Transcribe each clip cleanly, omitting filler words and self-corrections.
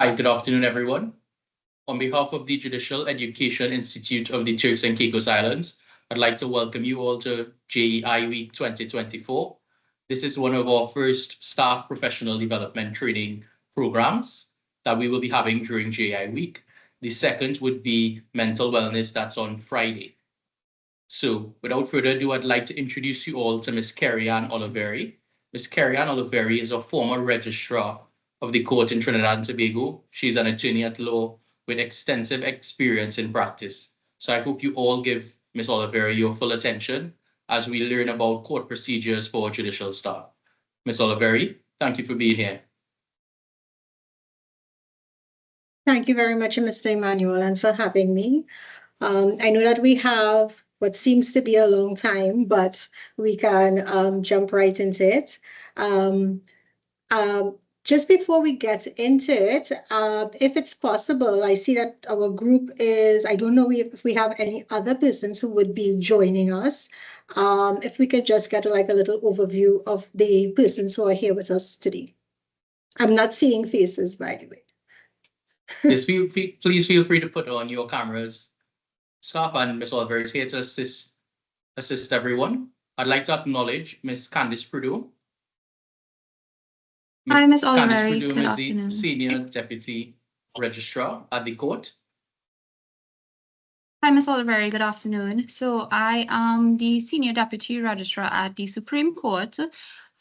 Hi, good afternoon, everyone. On behalf of the Judicial Education Institute of the Turks and Caicos Islands, I'd like to welcome you all to JEI Week 2024. This is one of our first staff professional development training programs that we will be having during JEI Week. The second would be mental wellness, that's on Friday. So without further ado, I'd like to introduce you all to Ms. Kerri Oliverie. Ms. Kerri Oliverie is a former registrar of the court in Trinidad and Tobago. She's an attorney at law with extensive experience in practice. So I hope you all give Ms. Oliverie your full attention as we learn about court procedures for judicial staff. Ms. Oliverie, thank you for being here. Thank you very much, Mr. Emmanuel, and for having me. I know that we have what seems to be a long time, but we can jump right into it. Just before we get into it, if it's possible, I see that our group is, I don't know if we have any other persons who would be joining us. If we could just get like a little overview of the persons who are here with us today. I'm not seeing faces, by the way. Yes, please feel free to put on your cameras. Staff and Ms. Oliverie is here to assist everyone. I'd like to acknowledge Ms. Candice Prudeau. Hi, Ms. Oliverie. Candice Prudeau Good is afternoon. the Senior Deputy Registrar at the court. Hi, Ms. Oliverie. Good afternoon. So I am the Senior Deputy Registrar at the Supreme Court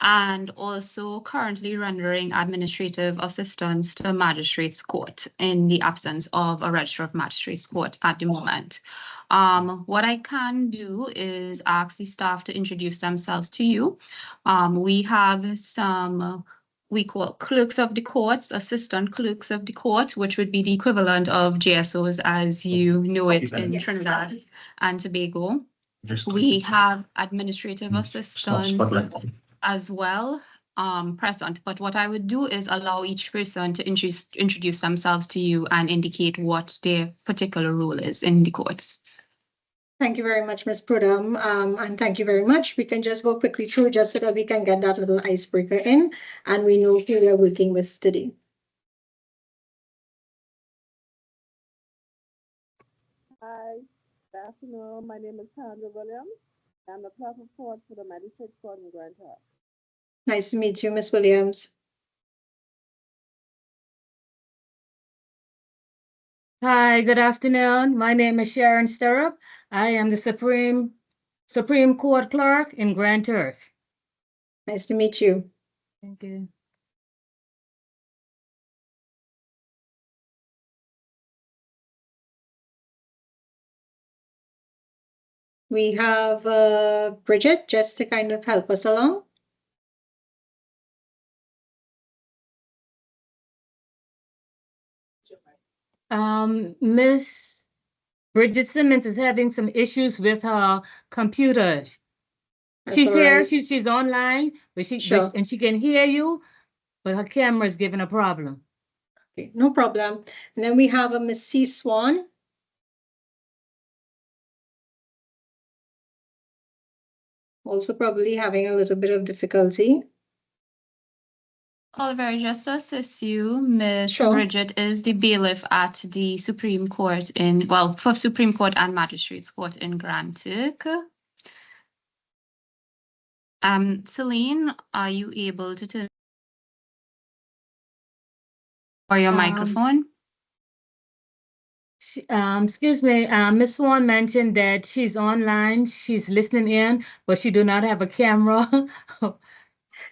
and also currently rendering administrative assistance to Magistrates Court in the absence of a Registrar of Magistrates Court at the moment. What I can do is ask the staff to introduce themselves to you. We have some we call clerks of the courts, assistant clerks of the court, which would be the equivalent of GSOs as you know it in Trinidad and Tobago. We have administrative assistants as well present, but what I would do is allow each person to introduce themselves to you and indicate what their particular role is in the courts. Thank you very much, Ms. Prudham, and thank you very much. We can just go quickly through just so that we can get that little icebreaker in and we know who we are working with today. Hi, good afternoon. My name is Sandra Williams. I'm the clerk of court for the Magistrates Court in Grand Turk. Nice to meet you, Ms. Williams. Hi, good afternoon. My name is Sharon Stirrup. I am the Supreme Court Clerk in Grand Turk. Nice to meet you. Thank you. We have Bridget, just to kind of help us along. Miss Bridget Simmons is having some issues with her computer. She's here, right. She's online, but she can hear you, but her camera is giving a problem. Okay, no problem. And then we have a Miss C. Swan. Also probably having a little bit of difficulty. Oliverie, just to assist you, Ms. Bridget is the bailiff at the Supreme Court for Supreme Court and Magistrates Court in Grand Turk. Celine, are you able to turn on your microphone? Excuse me, Ms. Swan mentioned that she's online, she's listening in, but she do not have a camera.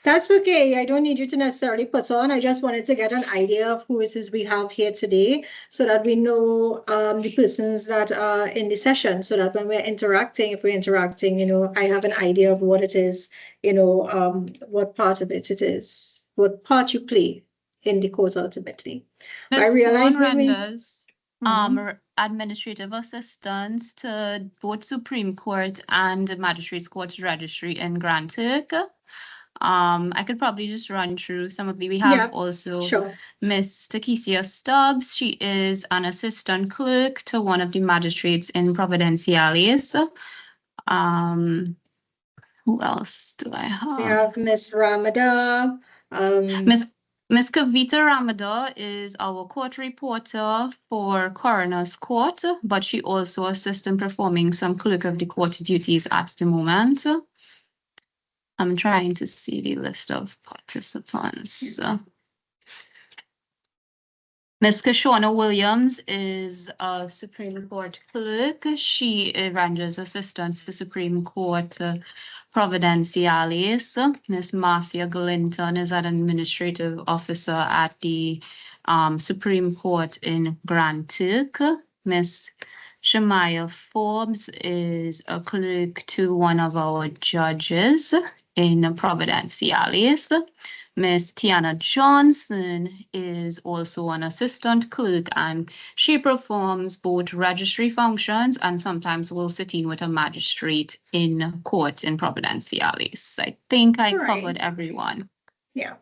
That's okay. I don't need you to necessarily put on. I just wanted to get an idea of who it is we have here today so that we know the persons that are in the session, so that when we're interacting, if we're interacting, you know, I have an idea of what it is, you know, what part of it is, what part you play in the court ultimately. I realize renders administrative assistance to both Supreme Court and Magistrates Court Registry in Grand Turk. I could probably just run through some of we have also Miss Takesia Stubbs. She is an assistant clerk to one of the magistrates in Providenciales. Who else do I have? We have Miss Ramada. Ms. Kavita Ramadar is our court reporter for Coroner's Court, but she also assists in performing some clerk of the court duties at the moment. I'm trying to see the list of participants. Ms. Kashona Williams is a Supreme Court clerk. She renders assistance to Supreme Court Providenciales. Ms. Marcia Glinton is an administrative officer at the Supreme Court in Grand Turk. Ms. Shamaya Forbes is a clerk to one of our judges in Providenciales. Ms. Tiana Johnson is also an assistant clerk, and she performs both registry functions and sometimes will sit in with a magistrate in court in Providenciales. I think I covered everyone. Yeah.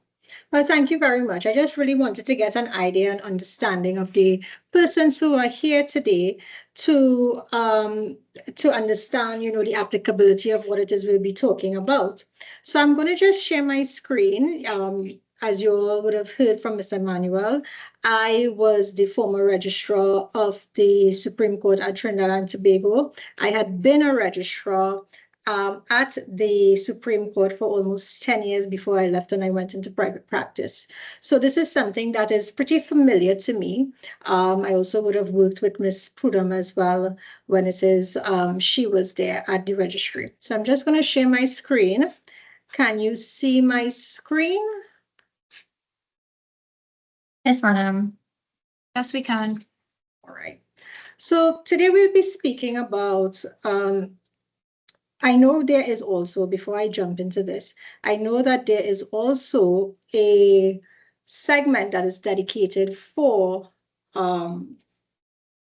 Well, thank you very much. I just really wanted to get an idea and understanding of the persons who are here today to understand, the applicability of what it is we'll be talking about. So I'm going to just share my screen. As you all would have heard from Mr. Emmanuel, I was the former registrar of the Supreme Court at Trinidad and Tobago. I had been a registrar at the Supreme Court for almost 10 years before I left and I went into private practice. So this is something that is pretty familiar to me. I also would have worked with Ms. Prudham as well when it is she was there at the registry. So I'm just going to share my screen. Can you see my screen? Yes, madam. Yes, we can. All right. So today we'll be speaking about I know there is also, before I jump into this, I know that there is also a segment that is dedicated for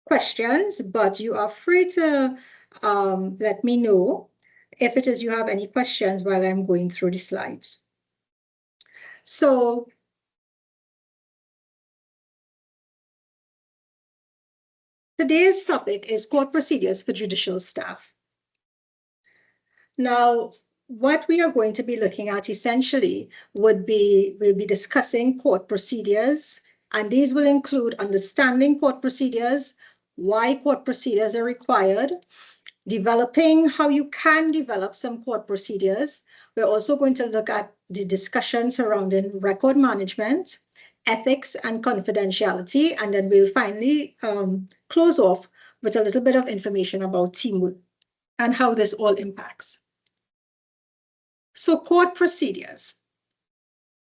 questions, but you are free to let me know if it is you have any questions while I'm going through the slides. So today's topic is court procedures for judicial staff. Now, what we are going to be looking at essentially we'll be discussing court procedures, and these will include understanding court procedures, why court procedures are required, developing how you can develop some court procedures. We're also going to look at the discussion surrounding record management, ethics and confidentiality, and then we'll finally close off with a little bit of information about teamwork and how this all impacts. So court procedures.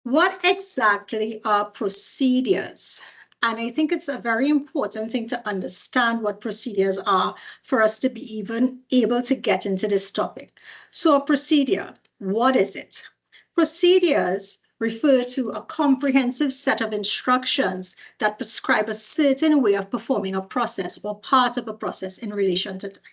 What exactly are procedures? And I think it's a very important thing to understand what procedures are for us to be even able to get into this topic. So a procedure, what is it? Procedures refer to a comprehensive set of instructions that prescribe a certain way of performing a process or part of a process in relation to time.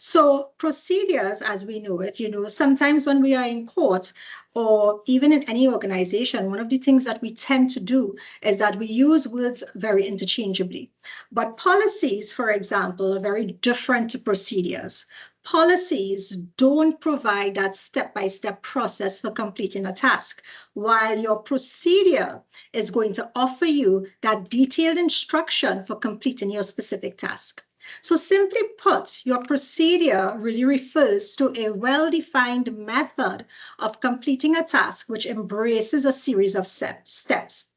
So procedures, as we know it, sometimes when we are in court or even in any organization, one of the things that we tend to do is that we use words very interchangeably. But policies, for example, are very different to procedures. Policies don't provide that step-by-step process for completing a task, while your procedure is going to offer you that detailed instruction for completing your specific task. So simply put, your procedure really refers to a well-defined method of completing a task which embraces a series of steps.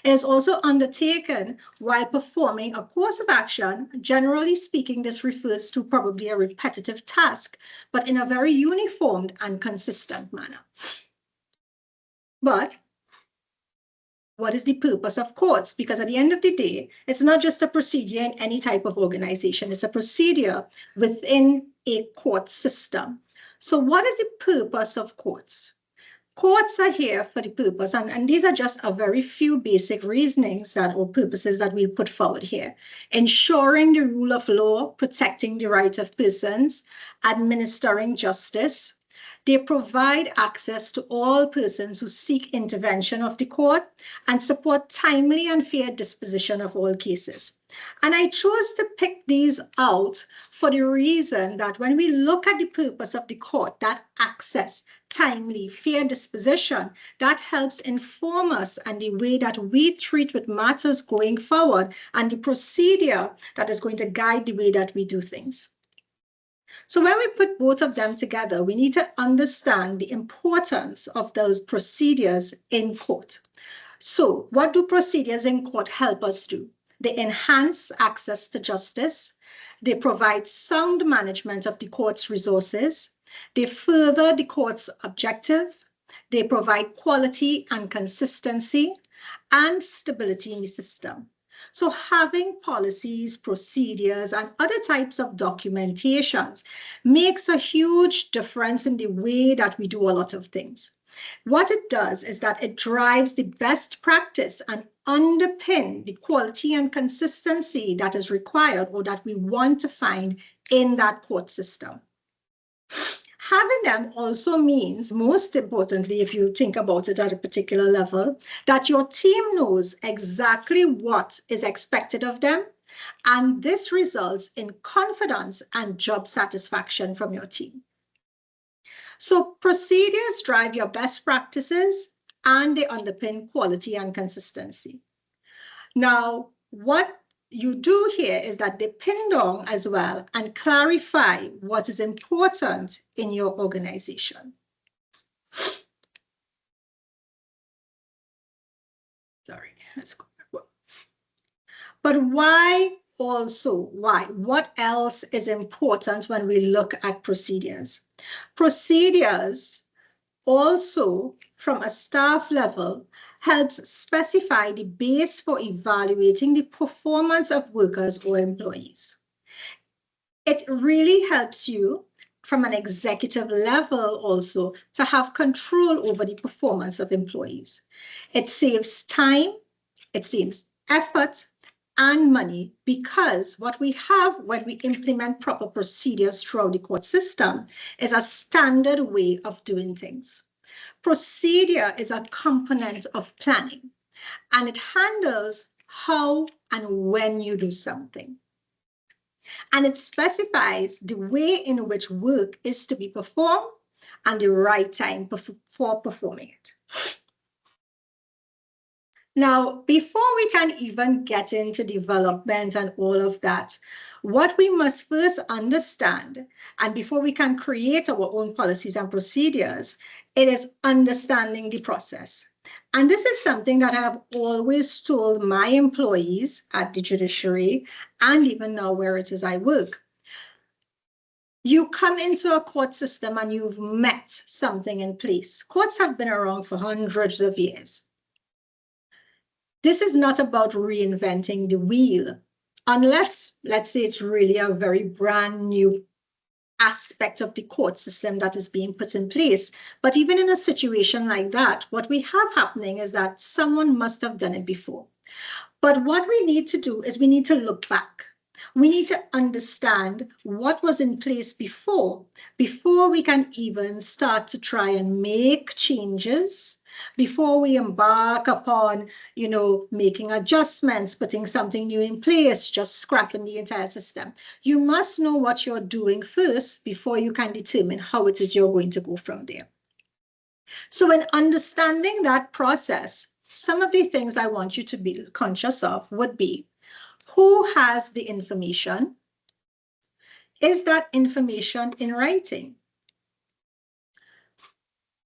It is also undertaken while performing a course of action. Generally speaking, this refers to probably a repetitive task, but in a very uniform and consistent manner. But what is the purpose of courts? Because at the end of the day, it's not just a procedure in any type of organization. It's a procedure within a court system. So what is the purpose of courts? Courts are here for the purpose, and these are just a very few basic reasonings or purposes that we put forward here. Ensuring the rule of law, protecting the rights of persons, administering justice. They provide access to all persons who seek intervention of the court and support timely and fair disposition of all cases. And I chose to pick these out for the reason that when we look at the purpose of the court, that access, timely, fair disposition, that helps inform us and the way that we treat with matters going forward and the procedure that is going to guide the way that we do things. So when we put both of them together, we need to understand the importance of those procedures in court. So what do procedures in court help us do? They enhance access to justice. They provide sound management of the court's resources. They further the court's objective. They provide quality and consistency and stability in the system. So having policies, procedures, and other types of documentations makes a huge difference in the way that we do a lot of things. What it does is that it drives the best practice and underpin the quality and consistency that is required or that we want to find in that court system. Having them also means, most importantly, if you think about it at a particular level, that your team knows exactly what is expected of them, and this results in confidence and job satisfaction from your team. So procedures drive your best practices and they underpin quality and consistency. Now, what you do here is that they pin down as well and clarify what is important in your organization. Sorry, let's go back. But why also? Why? What else is important when we look at procedures? Procedures also, from a staff level, helps specify the base for evaluating the performance of workers or employees. It really helps you from an executive level also to have control over the performance of employees. It saves time, it saves effort and money, because what we have when we implement proper procedures throughout the court system is a standard way of doing things. Procedure is a component of planning, and it handles how and when you do something. And it specifies the way in which work is to be performed and the right time for performing it. Now, before we can even get into development and all of that, what we must first understand, and before we can create our own policies and procedures, it is understanding the process. And this is something that I have always told my employees at the judiciary, and even now where it is I work. You come into a court system and you've met something in place. Courts have been around for hundreds of years. This is not about reinventing the wheel, unless, let's say, it's really a very brand new aspect of the court system that is being put in place. But even in a situation like that, what we have happening is that someone must have done it before. But what we need to do is we need to look back. We need to understand what was in place before we can even start to try and make changes, before we embark upon, making adjustments, putting something new in place, just scrapping the entire system. You must know what you're doing first before you can determine how it is you're going to go from there. So in understanding that process, some of the things I want you to be conscious of would be, who has the information? Is that information in writing?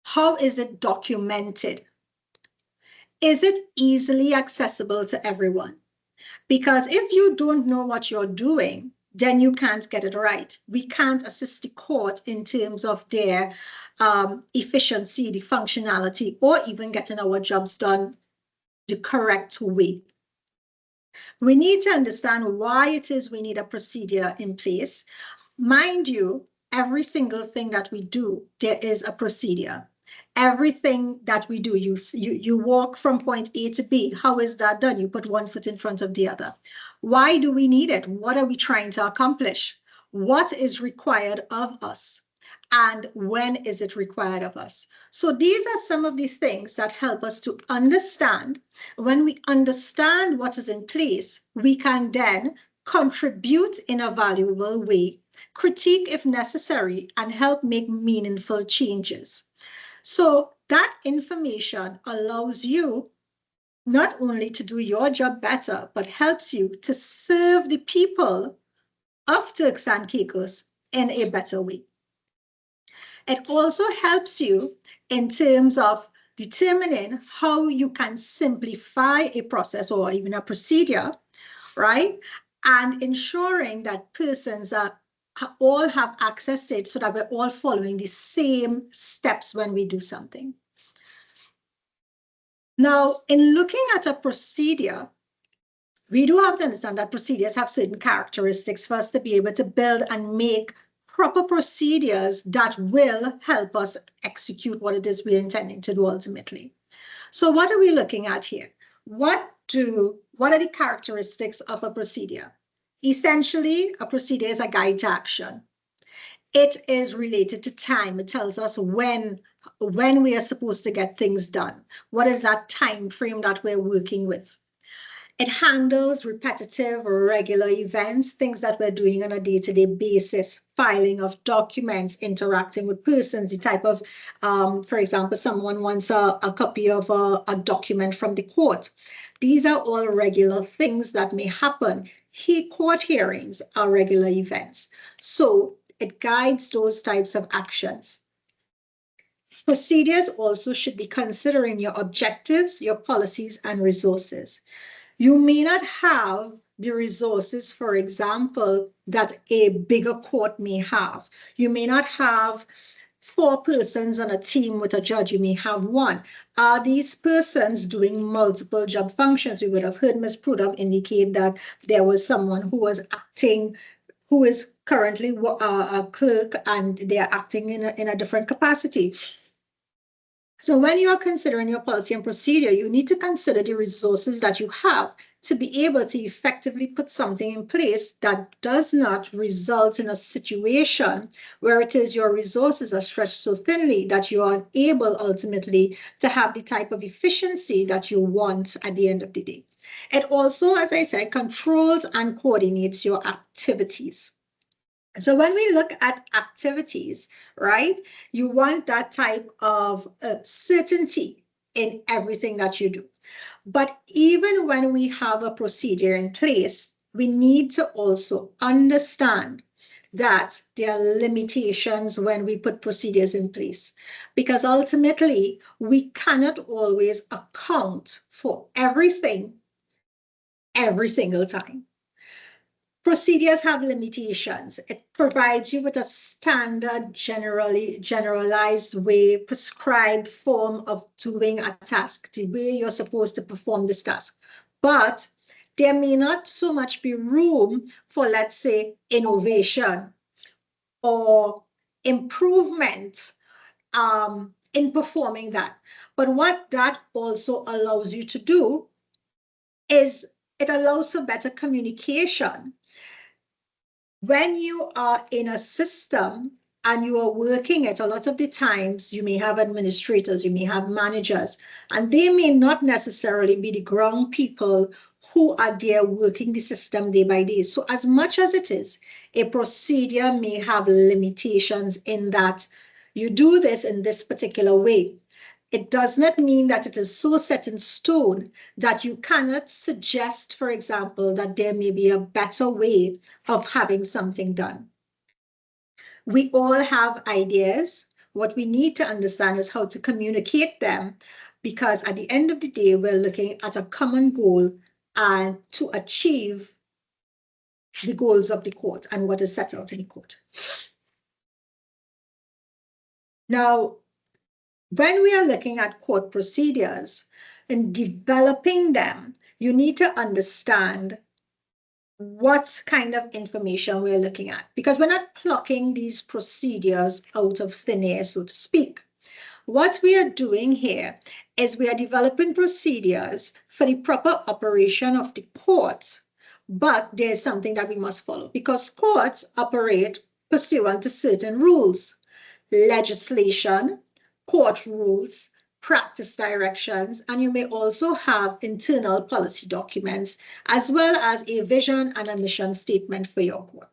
How is it documented? Is it easily accessible to everyone? Because if you don't know what you're doing, then you can't get it right. We can't assist the court in terms of their efficiency, the functionality, or even getting our jobs done the correct way. We need to understand why it is we need a procedure in place. Mind you, every single thing that we do, there is a procedure. Everything that we do, you walk from point A to B. How is that done? You put one foot in front of the other. Why do we need it? What are we trying to accomplish? What is required of us? and when is it required of us. So these are some of the things that help us to understand. When we understand what is in place, we can then contribute in a valuable way, critique if necessary, and help make meaningful changes. So that information allows you not only to do your job better, but helps you to serve the people of Turks and Caicos in a better way. It also helps you in terms of determining how you can simplify a process or even a procedure, right? And ensuring that persons all have access to it so that we're all following the same steps when we do something. Now, in looking at a procedure, we do have to understand that procedures have certain characteristics for us to be able to build and make proper procedures that will help us execute what it is we're intending to do ultimately. So what are we looking at here? What are the characteristics of a procedure? Essentially, a procedure is a guide to action. It is related to time. It tells us when we are supposed to get things done. What is that time frame that we're working with? It handles repetitive or regular events, things that we're doing on a day-to-day basis, filing of documents, interacting with persons, the type of, for example, someone wants a copy of a document from the court. These are all regular things that may happen. Court hearings are regular events. So it guides those types of actions. Procedures also should be considering your objectives, your policies, and resources. You may not have the resources, for example, that a bigger court may have. You may not have 4 persons on a team with a judge. You may have 1. Are these persons doing multiple job functions? We would have heard Ms. Prudhomme indicate that there was someone who was acting, who is currently a clerk, and they are acting in a different capacity. So when you are considering your policy and procedure, you need to consider the resources that you have to be able to effectively put something in place that does not result in a situation where it is your resources are stretched so thinly that you are unable ultimately to have the type of efficiency that you want at the end of the day. It also, as I said, controls and coordinates your activities. So when we look at activities, right, you want that type of certainty in everything that you do. But even when we have a procedure in place, we need to also understand that there are limitations when we put procedures in place, because ultimately we cannot always account for everything every single time. Procedures have limitations. It provides you with a standard, generalized way, prescribed form of doing a task, the way you're supposed to perform this task. But there may not so much be room for, let's say, innovation or improvement in performing that. But what that also allows you to do is it allows for better communication. When you are in a system and you are working it, a lot of the times you may have administrators, you may have managers, and they may not necessarily be the ground people who are there working the system day by day. So as much as it is, a procedure may have limitations in that you do this in this particular way. It does not mean that it is so set in stone that you cannot suggest, for example, that there may be a better way of having something done. We all have ideas. What we need to understand is how to communicate them, because at the end of the day, we're looking at a common goal and to achieve the goals of the court and what is set out in the court. Now, when we are looking at court procedures and developing them, you need to understand what kind of information we're looking at, because we're not plucking these procedures out of thin air, so to speak. What we are doing here is we are developing procedures for the proper operation of the courts, but there's something that we must follow, because courts operate pursuant to certain rules. legislation, court rules, practice directions, and you may also have internal policy documents, as well as a vision and a mission statement for your court.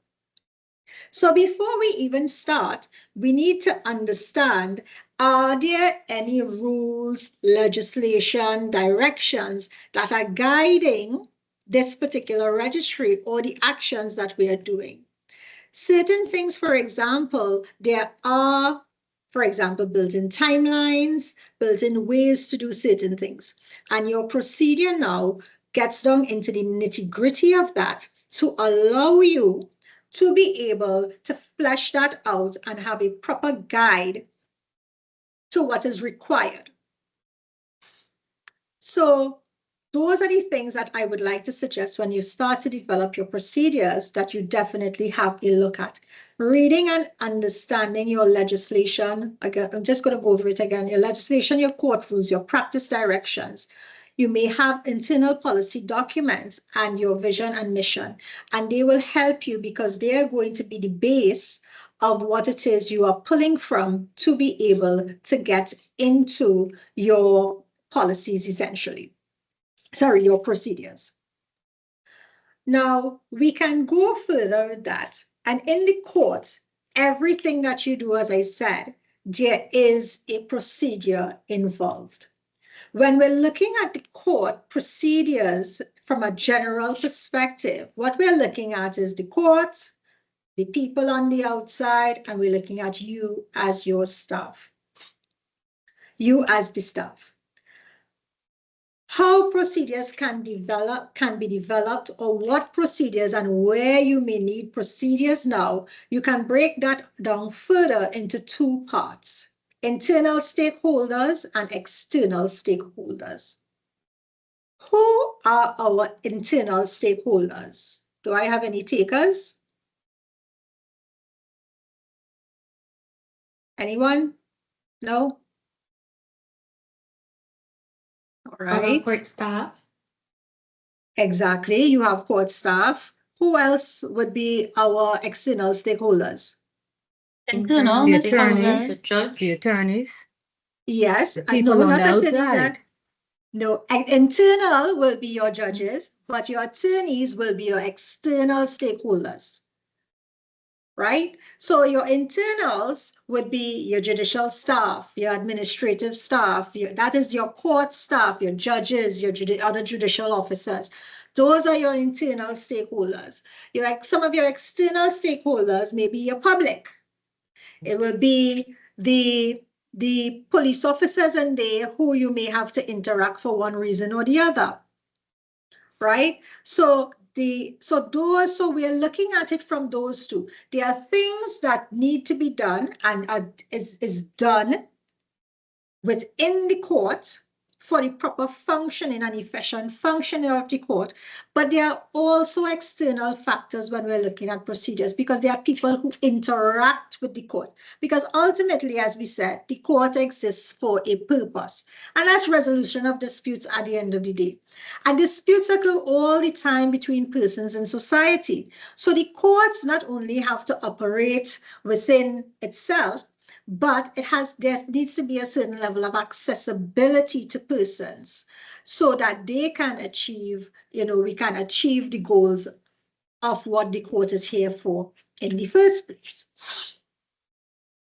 So before we even start, we need to understand, are there any rules, legislation, directions that are guiding this particular registry or the actions that we are doing? Certain things, for example, there are, for example, built-in timelines, built-in ways to do certain things. And your procedure now gets down into the nitty-gritty of that to allow you to be able to flesh that out and have a proper guide to what is required. So those are the things that I would like to suggest when you start to develop your procedures that you definitely have a look at. Reading and understanding your legislation. Again, I'm just going to go over it again. Your legislation, your court rules, your practice directions. You may have internal policy documents and your vision and mission, and they will help you because they are going to be the base of what it is you are pulling from to be able to get into your policies, essentially. Sorry, your procedures. Now, we can go further with that. And in the court, everything that you do, as I said, there is a procedure involved. When we're looking at the court procedures from a general perspective, what we're looking at is the court, the people on the outside, and we're looking at you as your staff. You as the staff. How procedures can be developed, or what procedures and where you may need procedures now, you can break that down further into two parts. Internal stakeholders and external stakeholders. Who are our internal stakeholders? Do I have any takers? Anyone? No? All right. Court staff. Exactly. You have court staff. Who else would be our external stakeholders? Internal, the attorneys, the judge. the attorneys. Yes. The people no, on not the attorneys. outside. No, internal will be your judges, but your attorneys will be your external stakeholders. Right? So your internals would be your judicial staff, your administrative staff, that is your court staff, your judges, your other judicial officers. Those are your internal stakeholders. Some of your external stakeholders may be your public. It will be the police officers in there who you may have to interact for one reason or the other. Right? So we're looking at it from those two. There are things that need to be done and is done within the court for the proper functioning and efficient functioning of the court, but there are also external factors when we're looking at procedures, because there are people who interact with the court, because ultimately, as we said, the court exists for a purpose, and that's resolution of disputes at the end of the day. And disputes occur all the time between persons in society. So the courts not only have to operate within itself, but there needs to be a certain level of accessibility to persons so that they can achieve, we can achieve the goals of what the court is here for in the first place.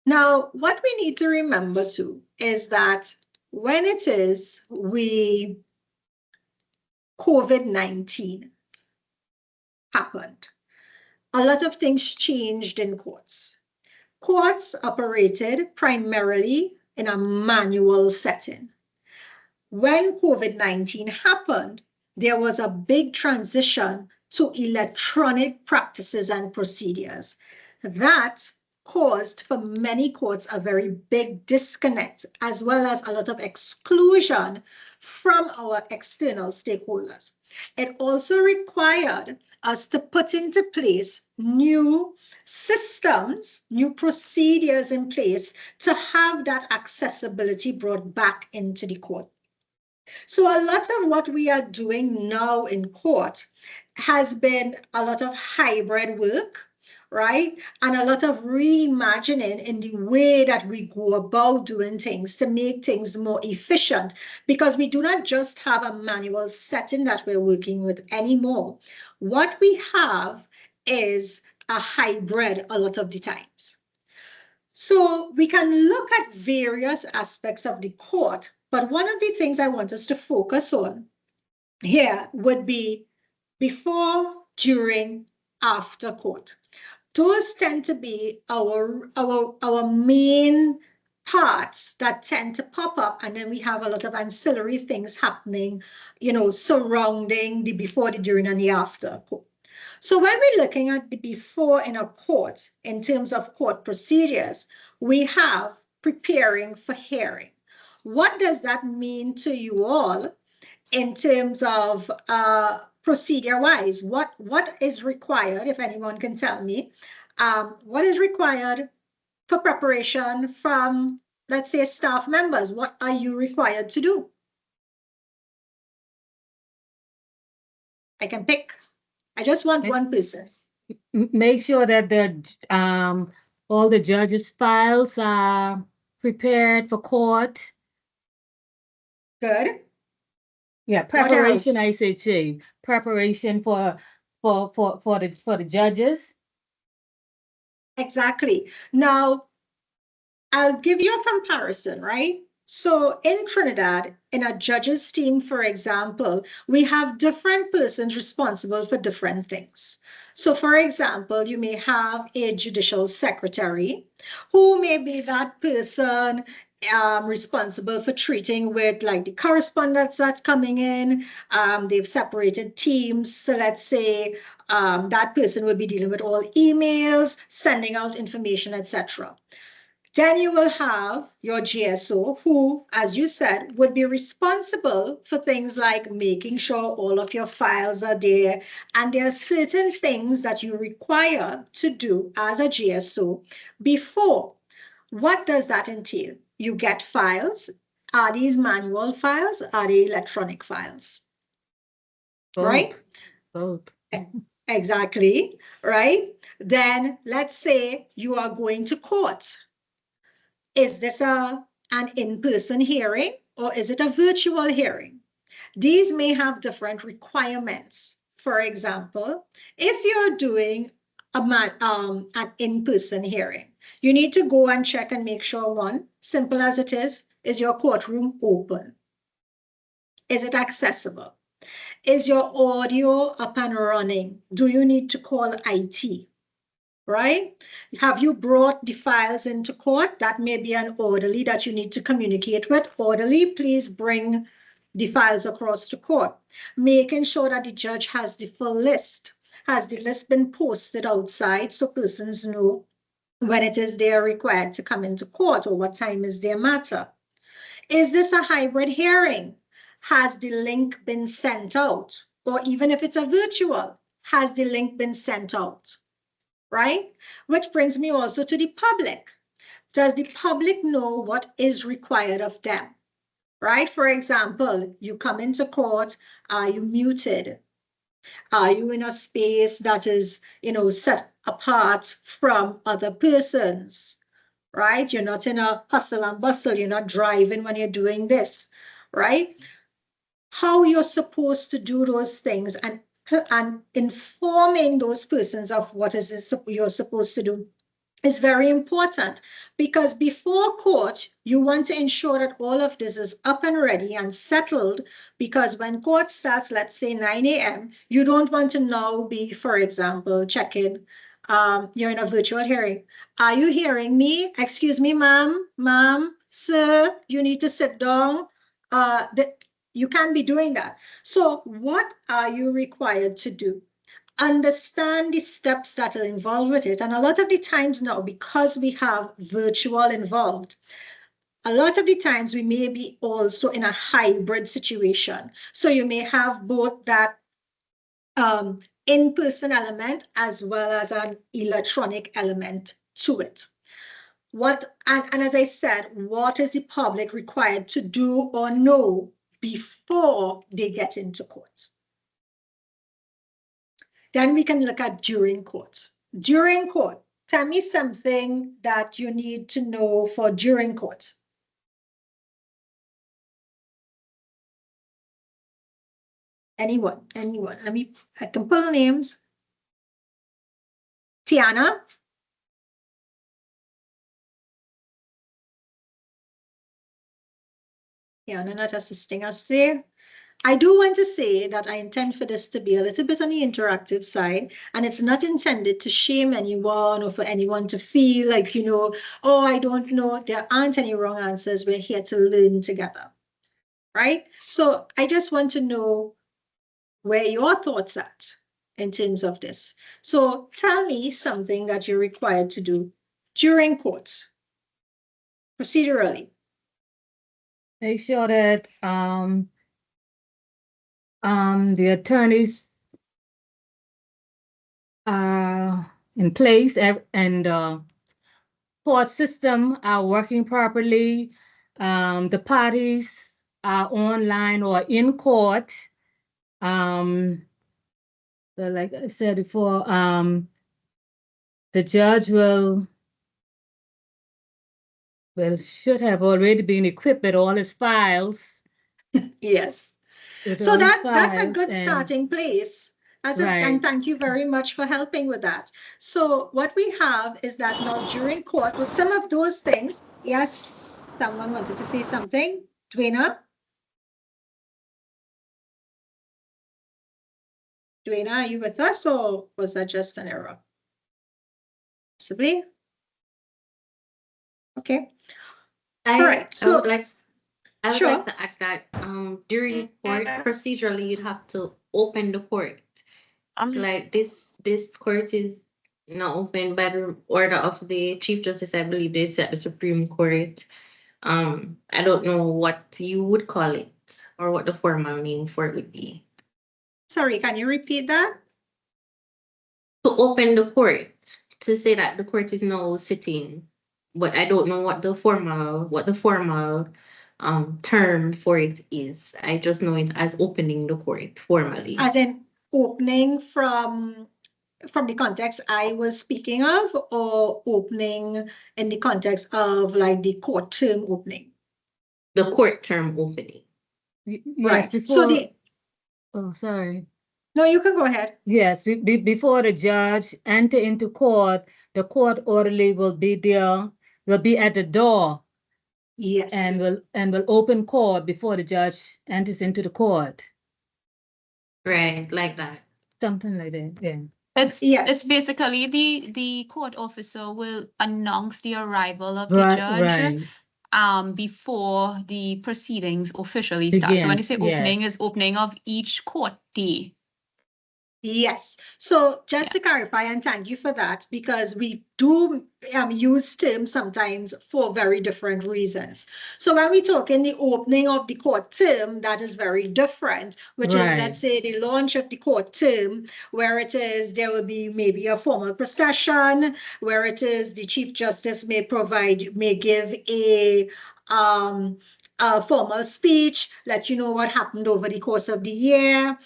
Now, what we need to remember too is that when it is COVID-19 happened, a lot of things changed in courts. Courts operated primarily in a manual setting. When COVID-19 happened, there was a big transition to electronic practices and procedures. That caused for many courts a very big disconnect, as well as a lot of exclusion from our external stakeholders. It also required us to put into place new systems, new procedures in place to have that accessibility brought back into the court. So a lot of what we are doing now in court has been a lot of hybrid work, right? And a lot of reimagining in the way that we go about doing things to make things more efficient, because we do not just have a manual setting that we're working with anymore. What we have is a hybrid a lot of the times. So we can look at various aspects of the court, but one of the things I want us to focus on here would be before, during, after court. Those tend to be our main parts that tend to pop up, and then we have a lot of ancillary things happening, surrounding the before, the during, and the after court. So when we're looking at the before in a court, in terms of court procedures, we have preparing for hearing. What does that mean to you all in terms of procedure-wise? What is required, if anyone can tell me, what is required for preparation from, let's say, staff members? What are you required to do? I can pick. I just want one person. Make sure that all the judges' files are prepared for court. Good. Yeah, preparation. I say, Chief, preparation for the judges. Exactly. Now, I'll give you a comparison, right? So in Trinidad, in a judge's team, for example, we have different persons responsible for different things. So for example, you may have a judicial secretary who may be that person responsible for treating with like the correspondence that's coming in. They've separated teams. So let's say that person will be dealing with all emails, sending out information, etc. Then you will have your GSO who, as you said, would be responsible for things like making sure all of your files are there. And there are certain things that you require to do as a GSO before. What does that entail? You get files. Are these manual files? Are they electronic files? Both. Right? Both. Exactly, right? Then let's say you are going to court. Is this an in-person hearing or is it a virtual hearing? These may have different requirements. For example, if you're doing an in-person hearing, you need to go and check and make sure, one, simple as it is your courtroom open? Is it accessible? Is your audio up and running? Do you need to call IT? Right? Have you brought the files into court? That may be an orderly that you need to communicate with. Orderly, please bring the files across to court. Making sure that the judge has the full list. Has the list been posted outside so persons know when it is they are required to come into court or what time is their matter? Is this a hybrid hearing? Has the link been sent out? Or even if it's a virtual, has the link been sent out? Right? Which brings me also to the public. Does the public know what is required of them? Right? For example, you come into court, are you muted? Are you in a space that is, set apart from other persons? Right? You're not in a hustle and bustle. You're not driving when you're doing this, right? How you're supposed to do those things and informing those persons of what is it you're supposed to do is very important, because before court, you want to ensure that all of this is up and ready and settled, because when court starts, let's say 9 a.m., you don't want to now be, for example, checking, you're in a virtual hearing. Are you hearing me? Excuse me, ma'am, sir, you need to sit down. You can't be doing that. So what are you required to do? Understand the steps that are involved with it. And a lot of the times now, because we have virtual involved, a lot of the times we may be also in a hybrid situation. So you may have both that in-person element as well as an electronic element to it. And as I said, what is the public required to do or know before they get into court? Then we can look at during court. during court, tell me something that you need to know for during court. Anyone? I can pull names. Tiana? Tiana not assisting us there. I do want to say that I intend for this to be a little bit on the interactive side, and it's not intended to shame anyone or for anyone to feel like, you know, oh, I don't know. There aren't any wrong answers. We're here to learn together, right? So I just want to know where your thoughts at in terms of this. So tell me something that you're required to do during court, procedurally. Make sure that the attorneys are in place and court system are working properly. The parties are online or in court. So like I said before, the judge should have already been equipped with all his files. Yes. So that's a good starting place. And thank you very much for helping with that. So what we have is that now during court, with some of those things, yes, someone wanted to say something. Dwayna? Dwayna, are you with us or was that just an error? Possibly? Okay. All right. So I would like to add that during court procedurally you'd have to open the court. Like this court is not open by the order of the Chief Justice, I believe it's at the Supreme Court. I don't know what you would call it or what the formal name for it would be. Sorry, can you repeat that? To open the court, to say that the court is now sitting, but I don't know what the formal term for it is. I just know it as opening the court formally. As in opening from the context I was speaking of, or opening in the context of like the court term opening? The court term opening. Yes, right. Before, so oh, sorry. No, you can go ahead. Yes, before the judge enter into court, the court orderly will be there, will be at the door. Yes. And will open court before the judge enters into the court. Right, like that. Something like that, yeah. It's basically the court officer will announce the arrival of the judge before the proceedings officially start. So when they say opening, is opening of each court day. Yes. So just to clarify, and thank you for that, because we do use terms sometimes for very different reasons. So when we talk in the opening of the court term, that is very different, which is, let's say, the launch of the court term, where it is, there will be maybe a formal procession, where it is the Chief Justice may give a formal speech, let you know what happened over the course of the year,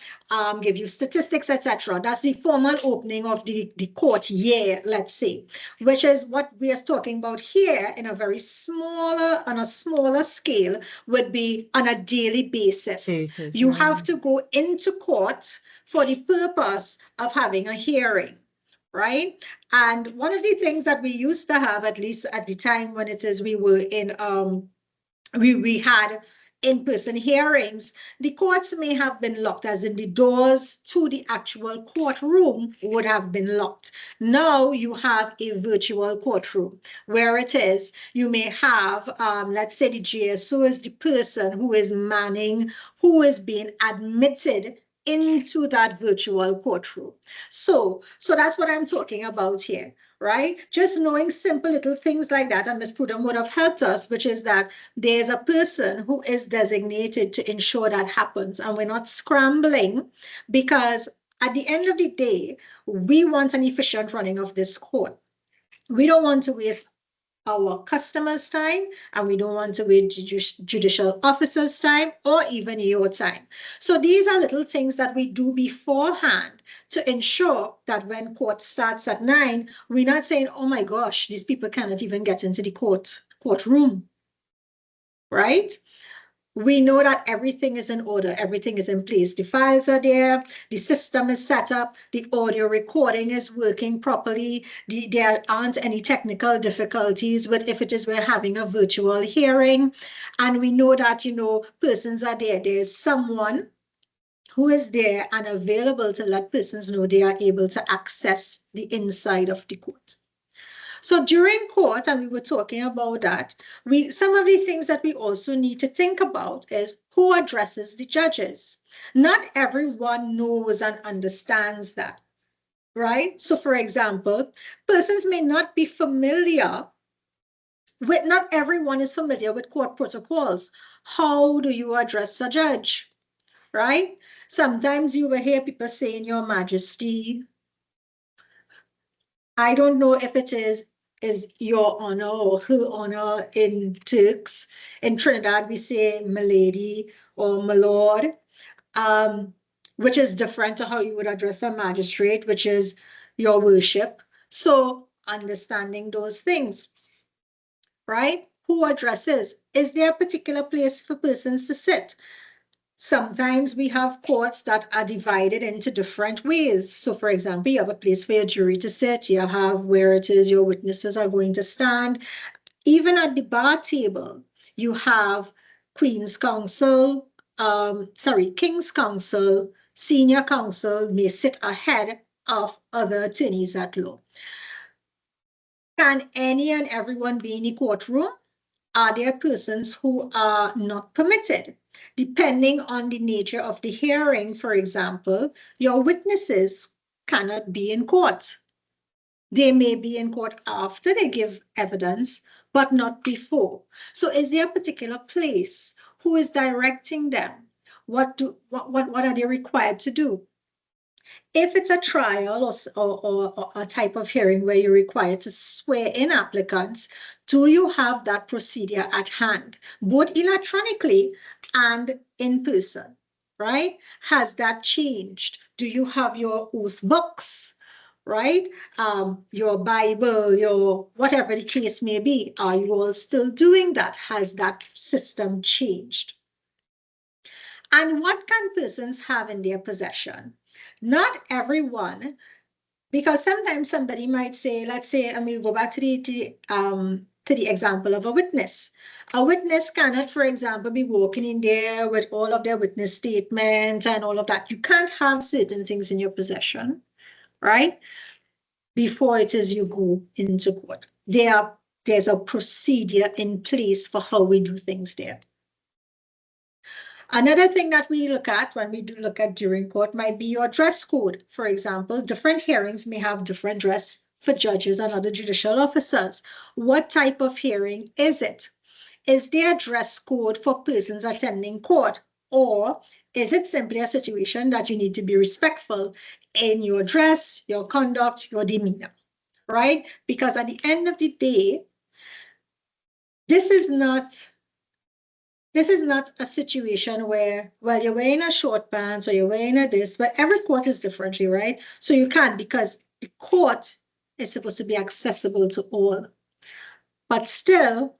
give you statistics, etc. That's the formal opening of the court year, let's say, which is what we are talking about here in a very smaller, on a smaller scale, would be on a daily basis. You have to go into court for the purpose of having a hearing. Right. And one of the things that we used to have, at least at the time when it is we were in we had in-person hearings, the courts may have been locked, as in the doors to the actual courtroom would have been locked. Now you have a virtual courtroom where it is, you may have, let's say the GSO is the person who is manning, who is being admitted into that virtual courtroom. So that's what I'm talking about here, right? Just knowing simple little things like that, and Ms. Prudham would have helped us, which is that there's a person who is designated to ensure that happens, and we're not scrambling, because at the end of the day, we want an efficient running of this court. We don't want to waste our customers' time, and we don't want to waste judicial officers' time or even your time. So these are little things that we do beforehand to ensure that when court starts at 9, we're not saying, oh my gosh, these people cannot even get into the courtroom, right? We know that everything is in order, everything is in place. The files are there, the system is set up, the audio recording is working properly, there aren't any technical difficulties, but if it is we're having a virtual hearing, and we know that, you know, persons are there, there's someone who is there and available to let persons know they are able to access the inside of the court. So during court, and we were talking about that, some of the things that we also need to think about is who addresses the judges. Not everyone knows and understands that, right? So for example, persons may not be familiar with, not everyone is familiar with court protocols. How do you address a judge, right? Sometimes you will hear people saying, Your Majesty. I don't know if it is Your Honor or Her Honor in Turks. In Trinidad, we say Milady or My Lord, which is different to how you would address a magistrate, which is Your Worship. So understanding those things, right? Who addresses? Is there a particular place for persons to sit? Sometimes we have courts that are divided into different ways. So for example, you have a place for your jury to sit, you have where it is your witnesses are going to stand. Even at the bar table, you have King's Counsel, senior counsel may sit ahead of other attorneys at law. Can any and everyone be in the courtroom? Are there persons who are not permitted? Depending on the nature of the hearing, for example, your witnesses cannot be in court. They may be in court after they give evidence, but not before. So is there a particular place? Who is directing them? What are they required to do? If it's a trial or a type of hearing where you're required to swear in applicants, do you have that procedure at hand, both electronically and in person, right? Has that changed? Do you have your oath books, right? Your Bible, your whatever the case may be, are you all still doing that? Has that system changed? And what can persons have in their possession? Not everyone, because sometimes somebody might say, let's say, and we'll go back to the example of a witness. A witness cannot, for example, be walking in there with all of their witness statement and all of that. You can't have certain things in your possession, right? Before it is you go into court. There's a procedure in place for how we do things there. Another thing that we look at when we do look at during court might be your dress code. For example, different hearings may have different dress for judges and other judicial officers. What type of hearing is it? Is there a dress code for persons attending court? Or is it simply a situation that you need to be respectful in your dress, your conduct, your demeanor, right? Because at the end of the day, this is not a situation where, well, you're wearing a short pants or you're wearing a this, but every court is differently, right? So you can't, because the court is supposed to be accessible to all. But still,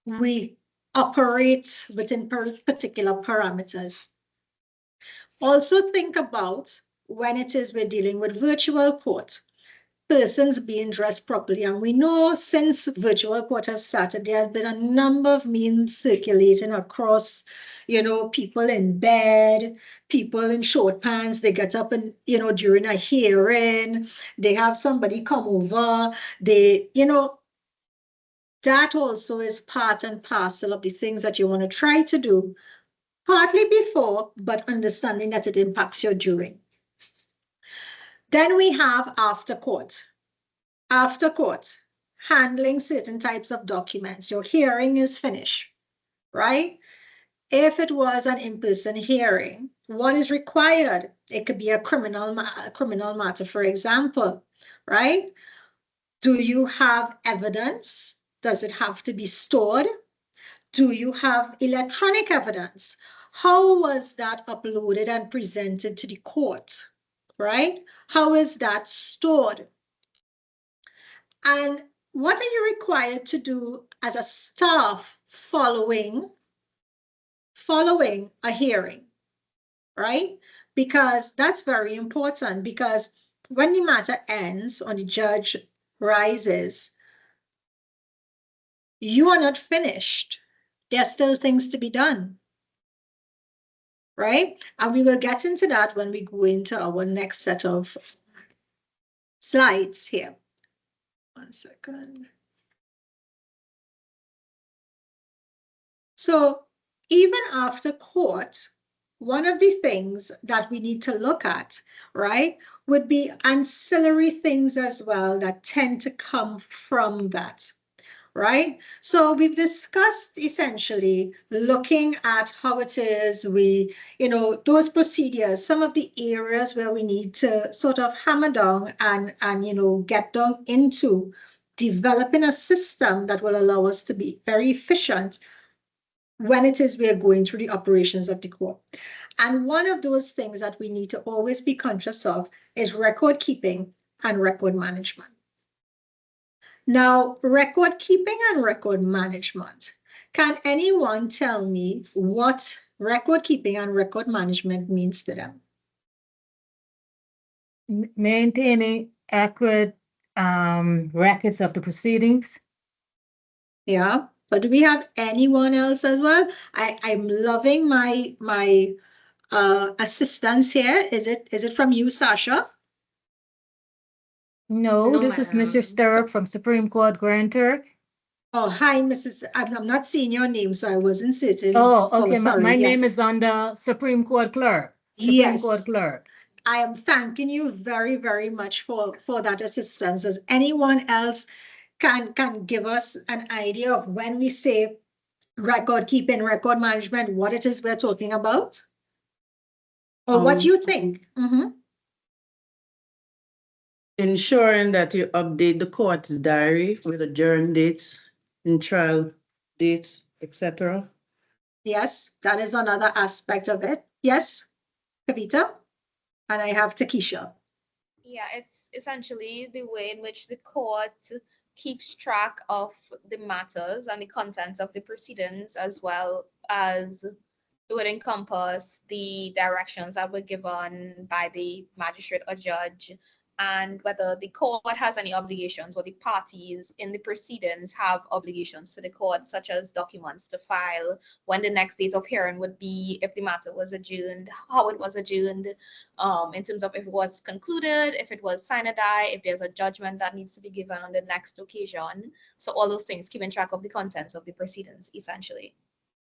we operate within particular parameters. Also think about when it is we're dealing with virtual court, persons being dressed properly. And we know since virtual court has started, there has been a number of memes circulating across, you know, people in bed, people in short pants, they get up and, you know, during a hearing, they have somebody come over, they, you know, that also is part and parcel of the things that you want to try to do, partly before, but understanding that it impacts your during. Then we have after court. After court, handling certain types of documents. Your hearing is finished, right? If it was an in-person hearing, what is required? It could be a criminal matter, for example, right? Do you have evidence Does it have to be stored? Do you have electronic evidence? How was that uploaded and presented to the court, right? How is that stored? And what are you required to do as a staff following a hearing, right? Because that's very important, because when the matter ends or the judge rises, you are not finished. There are still things to be done, right? And we will get into that when we go into our next set of slides here. 1 second. So even after court, one of the things that we need to look at, right, would be ancillary things as well that tend to come from that, right? So we've discussed essentially looking at how it is we, those procedures, some of the areas where we need to sort of hammer down and get down into developing a system that will allow us to be very efficient when it is we are going through the operations of the court. And one of those things that we need to always be conscious of is record keeping and record management. Now, record keeping and record management. Can anyone tell me what record keeping and record management means to them? Maintaining accurate records of the proceedings. Yeah. But do we have anyone else as well? I'm loving my assistance here. Is it from you, Sasha? No, this is Mr. Stirrup from Supreme Court Grantor. Oh, hi, Mrs. I'm not seeing your name, so I wasn't certain. Oh, okay. Sorry. My yes. name is on the Supreme Court Clerk. Supreme Court Clerk. I am thanking you very, very much for that assistance. Does anyone else can give us an idea of when we say record keeping, record management, what it is we're talking about? Or what you think? Ensuring that you update the court's diary with adjourned dates and trial dates, etc. Yes, that is another aspect of it. Yes, Kavita? And I have Takesha. Yeah, it's essentially the way in which the court keeps track of the matters and the contents of the proceedings, as well as it would encompass the directions that were given by the magistrate or judge, and whether the court has any obligations or the parties in the proceedings have obligations to the court, such as documents to file, when the next date of hearing would be, if the matter was adjourned, how it was adjourned, in terms of if it was concluded, if it was sine die, if there's a judgment that needs to be given on the next occasion. So all those things, keeping track of the contents of the proceedings, essentially.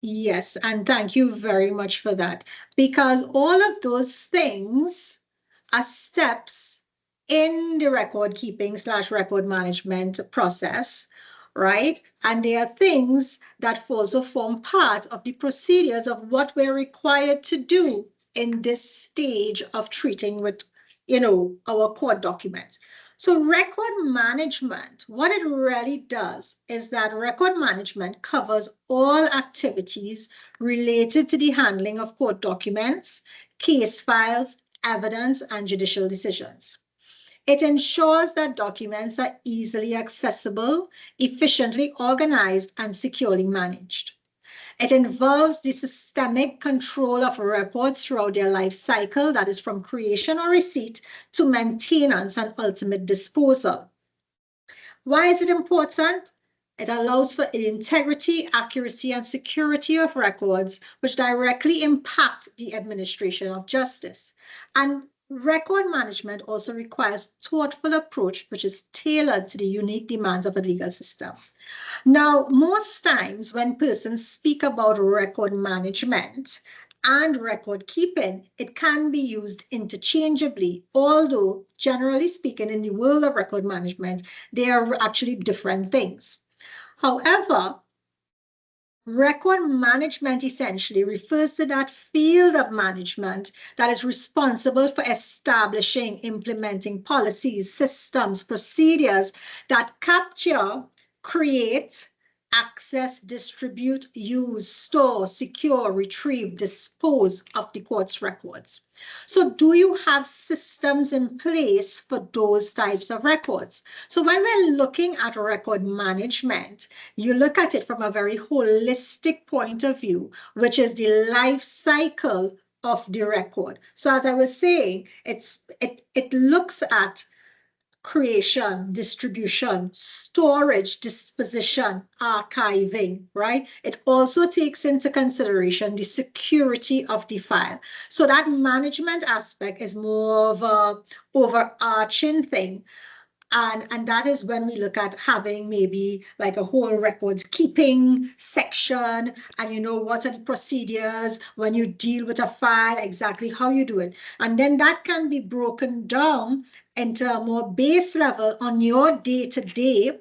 Yes, and thank you very much for that, because all of those things are steps in the record keeping / record management process, right? And they are things that also form part of the procedures of what we're required to do in this stage of treating with, our court documents. So record management, what it really does is that record management covers all activities related to the handling of court documents, case files, evidence, and judicial decisions. It ensures that documents are easily accessible, efficiently organized, and securely managed. It involves the systemic control of records throughout their life cycle, that is from creation or receipt to maintenance and ultimate disposal. Why is it important? It allows for the integrity, accuracy, and security of records, which directly impact the administration of justice. And record management also requires a thoughtful approach, which is tailored to the unique demands of a legal system. Now, most times when persons speak about record management and record keeping, it can be used interchangeably, although generally speaking, in the world of record management, they are actually different things. However, record management essentially refers to that field of management that is responsible for establishing, implementing policies, systems, procedures that capture, create, access, distribute, use, store, secure, retrieve, dispose of the court's records. So do you have systems in place for those types of records? So when we're looking at record management, you look at it from a very holistic point of view, which is the life cycle of the record. So as I was saying, it looks at creation, distribution, storage, disposition, archiving, right? It also takes into consideration the security of the file. So that management aspect is more of a overarching thing. And that is when we look at having maybe like a whole records keeping section, and you know what are the procedures when you deal with a file, exactly how you do it. And then that can be broken down into a more base level on your day-to-day,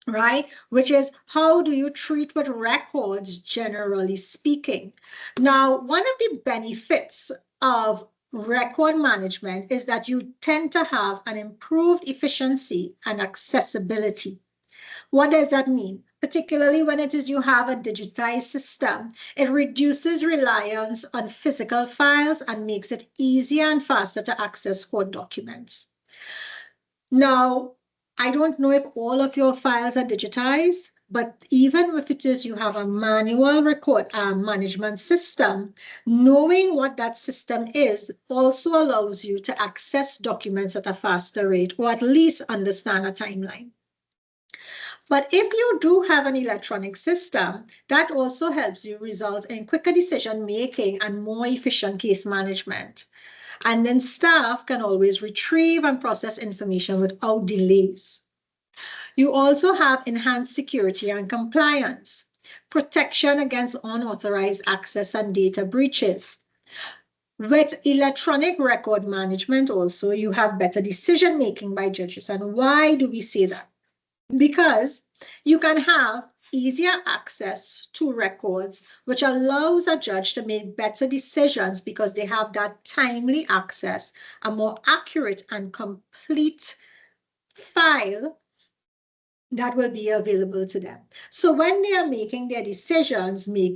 right? Which is, how do you treat with records, generally speaking? Now, one of the benefits of record management is that you tend to have an improved efficiency and accessibility. What does that mean? Particularly when it is you have a digitized system, it reduces reliance on physical files and makes it easier and faster to access court documents. Now, I don't know if all of your files are digitized, but even if it is you have a manual record management system, knowing what that system is also allows you to access documents at a faster rate, or at least understand a timeline. But if you do have an electronic system, that also helps you result in quicker decision making and more efficient case management. And then staff can always retrieve and process information without delays. You also have enhanced security and compliance, protection against unauthorized access and data breaches. With electronic record management also, you have better decision making by judges. And why do we say that? Because you can have easier access to records, which allows a judge to make better decisions because they have that timely access, a more accurate and complete file that will be available to them. So when they are making their decisions, be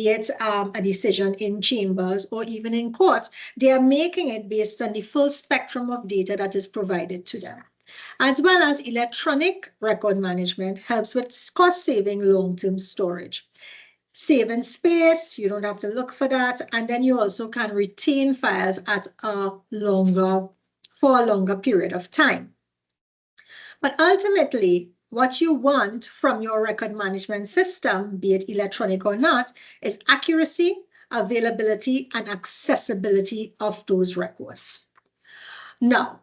it a decision in chambers or even in court, they are making it based on the full spectrum of data that is provided to them. As well as electronic record management helps with cost-saving long-term storage. Saving space, you don't have to look for that, and then you also can retain files at for a longer period of time. But ultimately, what you want from your record management system, be it electronic or not, is accuracy, availability, and accessibility of those records. Now,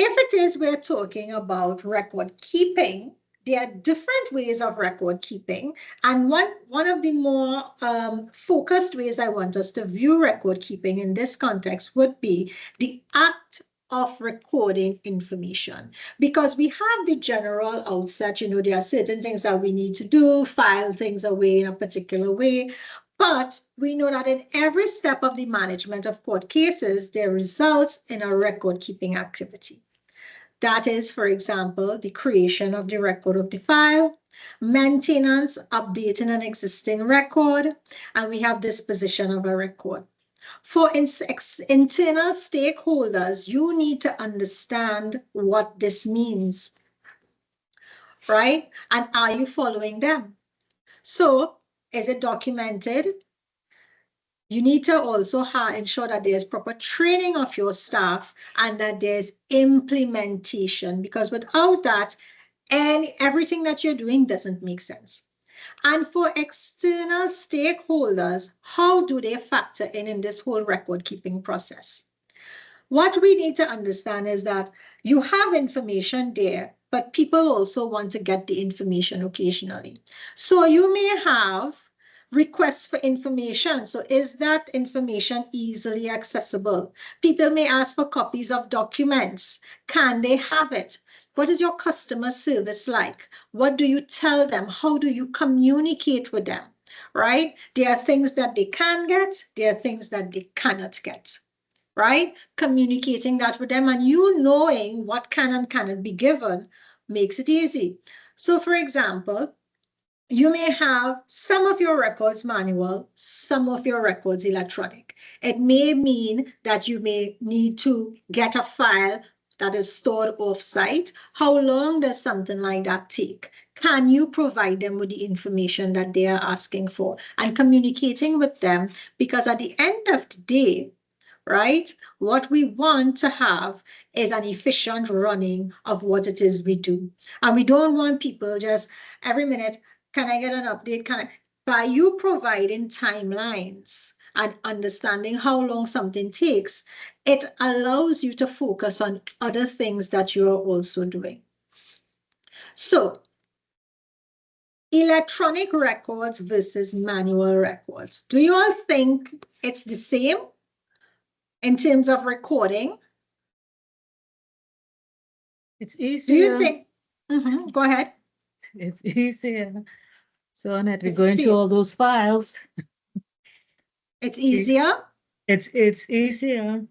if it is we're talking about record keeping, there are different ways of record keeping. And one of the more focused ways I want us to view record keeping in this context would be the act of recording information. Because we have the general outset, you know, there are certain things that we need to do, file things away in a particular way. But we know that in every step of the management of court cases, there results in a record keeping activity. That is, for example, the creation of the record of the file, maintenance, updating an existing record, and we have disposition of a record. For internal stakeholders, you need to understand what this means, right? And are you following them? So, is it documented? You need to also ensure that there's proper training of your staff and that there's implementation, because without that, everything that you're doing doesn't make sense. And for external stakeholders, how do they factor in this whole record keeping process? What we need to understand is that you have information there, but people also want to get the information occasionally. So you may have requests for information. So is that information easily accessible? People may ask for copies of documents. Can they have it? What is your customer service like? What do you tell them? How do you communicate with them, right? There are things that they can get. There are things that they cannot get, right? Communicating that with them and you knowing what can and cannot be given makes it easy. So for example, you may have some of your records manual, some of your records electronic. It may mean that you may need to get a file that is stored off-site. How long does something like that take? Can you provide them with the information that they are asking for and communicating with them? Because at the end of the day, right, what we want to have is an efficient running of what it is we do. And we don't want people just every minute, can I get an update? By you providing timelines and understanding how long something takes, it allows you to focus on other things that you are also doing. So, electronic records versus manual records. Do you all think it's the same in terms of recording? It's easier. Do you think? Go ahead. It's easier. So I had to go into all those files. It's easier? It's easier.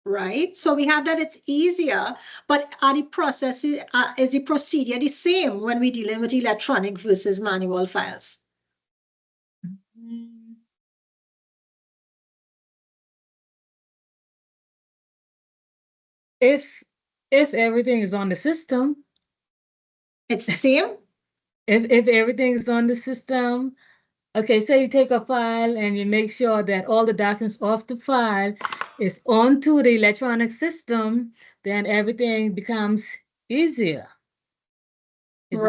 Right. So we have that it's easier, but are the processes, is the procedure the same when we're dealing with electronic versus manual files? If everything is on the system. It's the same? If everything is on the system, okay, say you take a file and you make sure that all the documents off the file is onto the electronic system, then everything becomes easier. It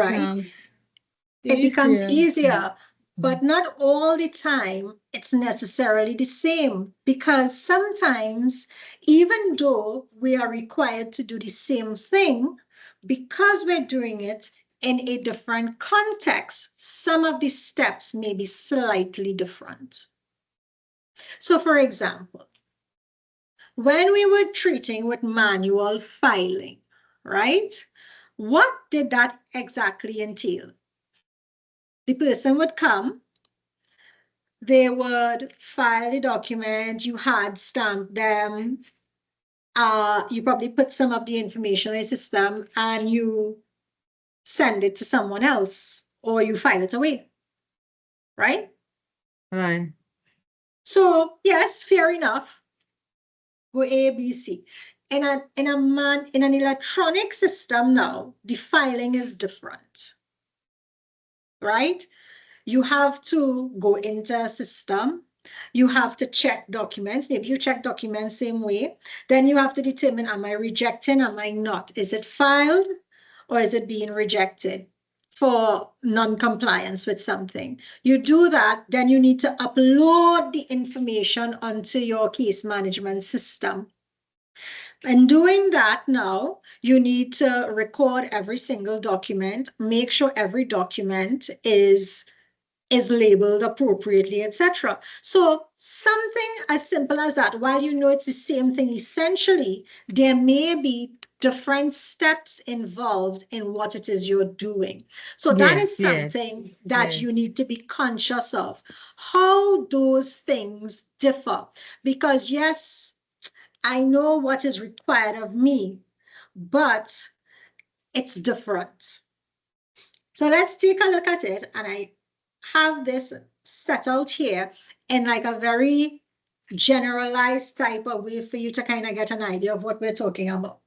becomes easier, but not all the time it's necessarily the same, because sometimes, even though we are required to do the same thing, because we're doing it in a different context, some of the steps may be slightly different. So for example, when we were treating with manual filing, right? What did that exactly entail? The person would come, they would file the document, you had stamped them, you probably put some of the information in the system and you send it to someone else or you file it away, right? Right. So yes, fair enough. Go A, B, C. In an electronic system now, the filing is different, right? You have to go into a system. You have to check documents. Maybe you check documents same way. Then you have to determine, am I rejecting? Am I not? Is it filed or is it being rejected for non-compliance with something? You do that, then you need to upload the information onto your case management system. And doing that now, you need to record every single document, make sure every document is labeled appropriately, etc. So something as simple as that, while you know it's the same thing essentially, there may be different steps involved in what it is you're doing. So that is something that you need to be conscious of, how those things differ. Because yes, I know what is required of me, but it's different. So let's take a look at it. And I have this set out here in like a very generalized type of way for you to kind of get an idea of what we're talking about.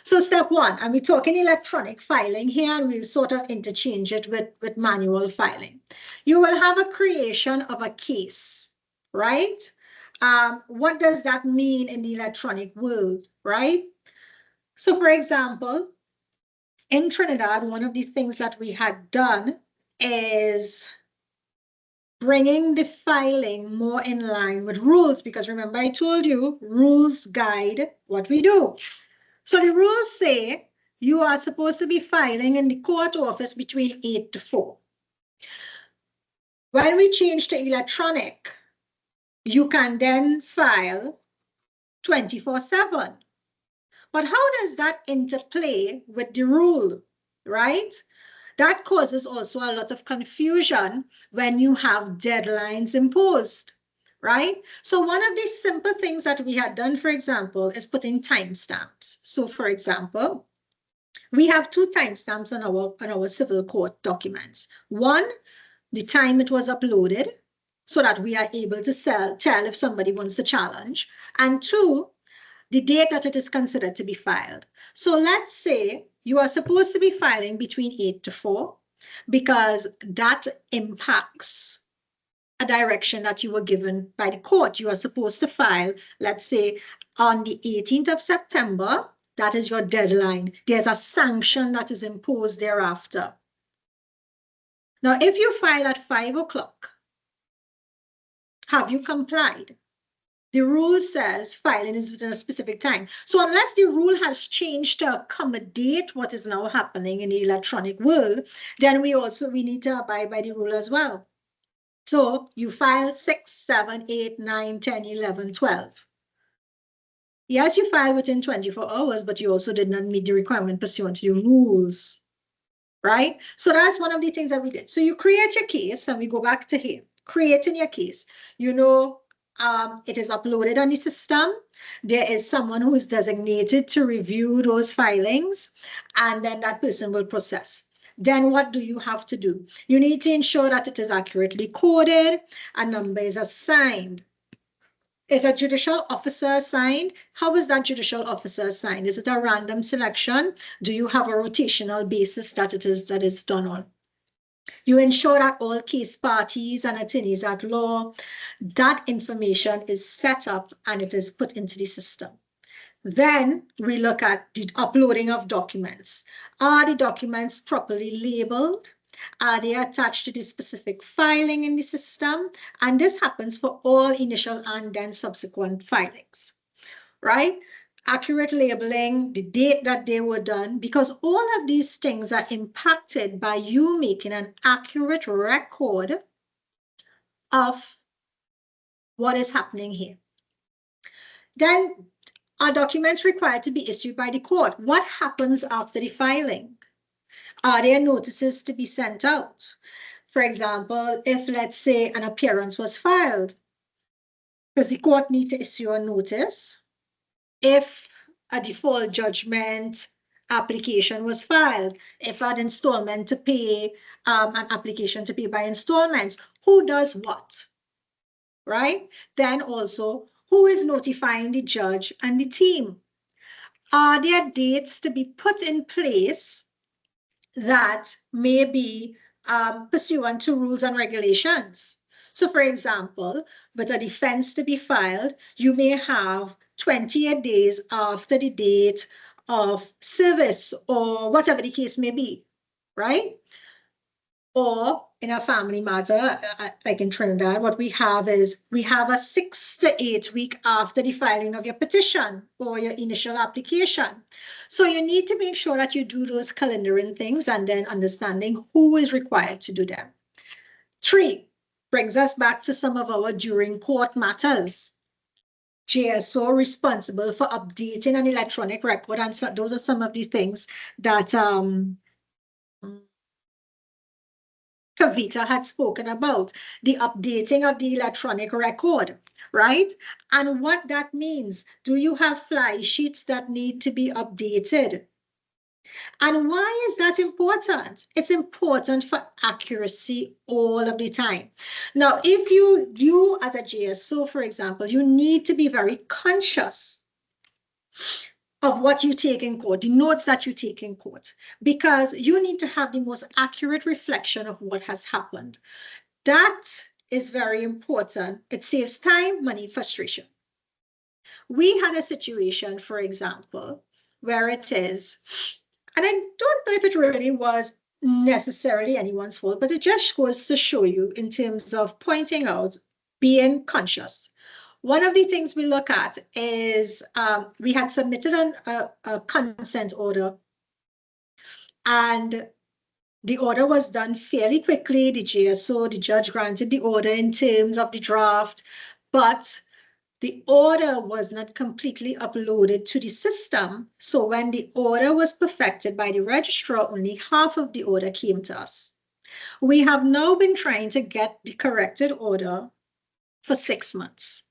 So step one, and we're talking electronic filing here, and we'll sort of interchange it with manual filing. You will have a creation of a case, right? What does that mean in the electronic world, right? So for example, in Trinidad, one of the things that we had done is bringing the filing more in line with rules, because remember I told you rules guide what we do. So the rules say you are supposed to be filing in the court office between 8 to 4. When we change to electronic, you can then file 24/7. But how does that interplay with the rule, right? That causes also a lot of confusion when you have deadlines imposed, right? So one of these simple things that we had done, for example, is putting timestamps. So for example, We have two timestamps on our civil court documents. One, the time it was uploaded, so that we are able to tell if somebody wants to challenge. And two, the date that it is considered to be filed. So let's say you are supposed to be filing between 8 to 4 because that impacts a direction that you were given by the court. You are supposed to file, let's say, on the 18th of September. That is your deadline. There's a sanction that is imposed thereafter. Now, if you file at 5 o'clock, have you complied? The rule says filing is within a specific time. So unless the rule has changed to accommodate what is now happening in the electronic world, then we need to abide by the rule as well. So you file 6, 7, 8, 9, 10, 11, 12. Yes, you file within 24 hours, but you also did not meet the requirement pursuant to the rules, right? So that's one of the things that we did. So you create your case, and we go back to here. Creating your case, you know, it is uploaded on the system. There is someone who is designated to review those filings, and then that person will process. Then what do you have to do? You need to ensure that it is accurately coded, a number is assigned. Is a judicial officer assigned? How is that judicial officer assigned? Is it a random selection? Do you have a rotational basis that it is done on? You ensure that all case parties and attorneys at law, that information is set up and it is put into the system. Then we look at the uploading of documents. Are the documents properly labeled? Are they attached to the specific filing in the system? And this happens for all initial and then subsequent filings, right? Accurate labeling, the date that they were done, because all of these things are impacted by you making an accurate record of what is happening here. Then are documents required to be issued by the court? What happens after the filing? Are there notices to be sent out? For example, if let's say an appearance was filed, does the court need to issue a notice? If a default judgment application was filed, if an installment to pay, an application to pay by installments, who does what, right? Then also, who is notifying the judge and the team? Are there dates to be put in place that may be pursuant to rules and regulations? So for example, with a defense to be filed, you may have 28 days after the date of service or whatever the case may be, right? Or in a family matter, like in Trinidad, what we have is we have a 6 to 8 week after the filing of your petition or your initial application. So you need to make sure that you do those calendaring things and then understanding who is required to do them. 3 brings us back to some of our during court matters. JSO responsible for updating an electronic record, and so those are some of the things that Kavita had spoken about, the updating of the electronic record, right? And what that means. Do you have fly sheets that need to be updated? And why is that important? It's important for accuracy all of the time. Now, if you as a JSO, for example, you need to be very conscious of what you take in court, the notes that you take in court, because you need to have the most accurate reflection of what has happened. That is very important. It saves time, money, frustration. We had a situation, for example, where it is, and I don't know if it really was necessarily anyone's fault, but it just goes to show you in terms of pointing out, being conscious. One of the things we look at is we had submitted a consent order, and the order was done fairly quickly. The JSO, the judge granted the order in terms of the draft, but the order was not completely uploaded to the system. So when the order was perfected by the registrar, only half of the order came to us. We have now been trying to get the corrected order for 6 months.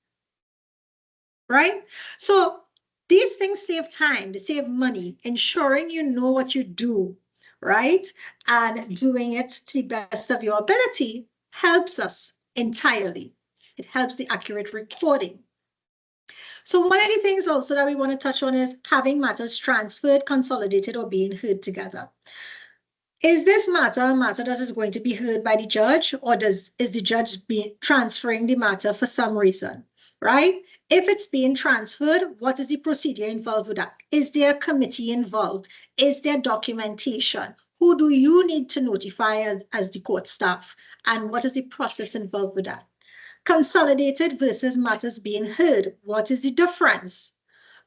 Right? So These things save time, they save money, ensuring you know what you do, right? And doing it to the best of your ability helps us entirely. It helps the accurate recording. So one of the things also that we want to touch on is having matters transferred, consolidated, or being heard together. Is this matter a matter that is going to be heard by the judge, or is the judge transferring the matter for some reason, right? If it's being transferred, what is the procedure involved with that? Is there a committee involved? Is there documentation? Who do you need to notify as the court staff? And what is the process involved with that? Consolidated versus matters being heard. What is the difference?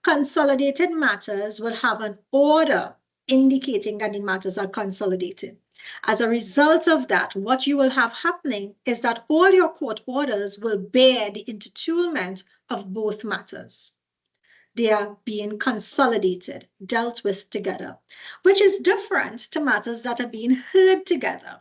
Consolidated matters will have an order indicating that the matters are consolidated. As a result of that, what you will have happening is that all your court orders will bear the intertwinement of both matters. They are being consolidated, dealt with together, which is different to matters that are being heard together.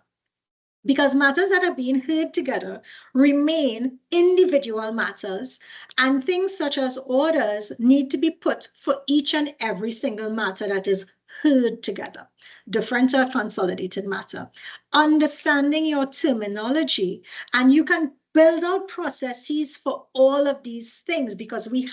Because matters that are being heard together remain individual matters, and things such as orders need to be put for each and every single matter that is heard together. Different or consolidated matter. Understanding your terminology, and you can build out processes for all of these things, because we've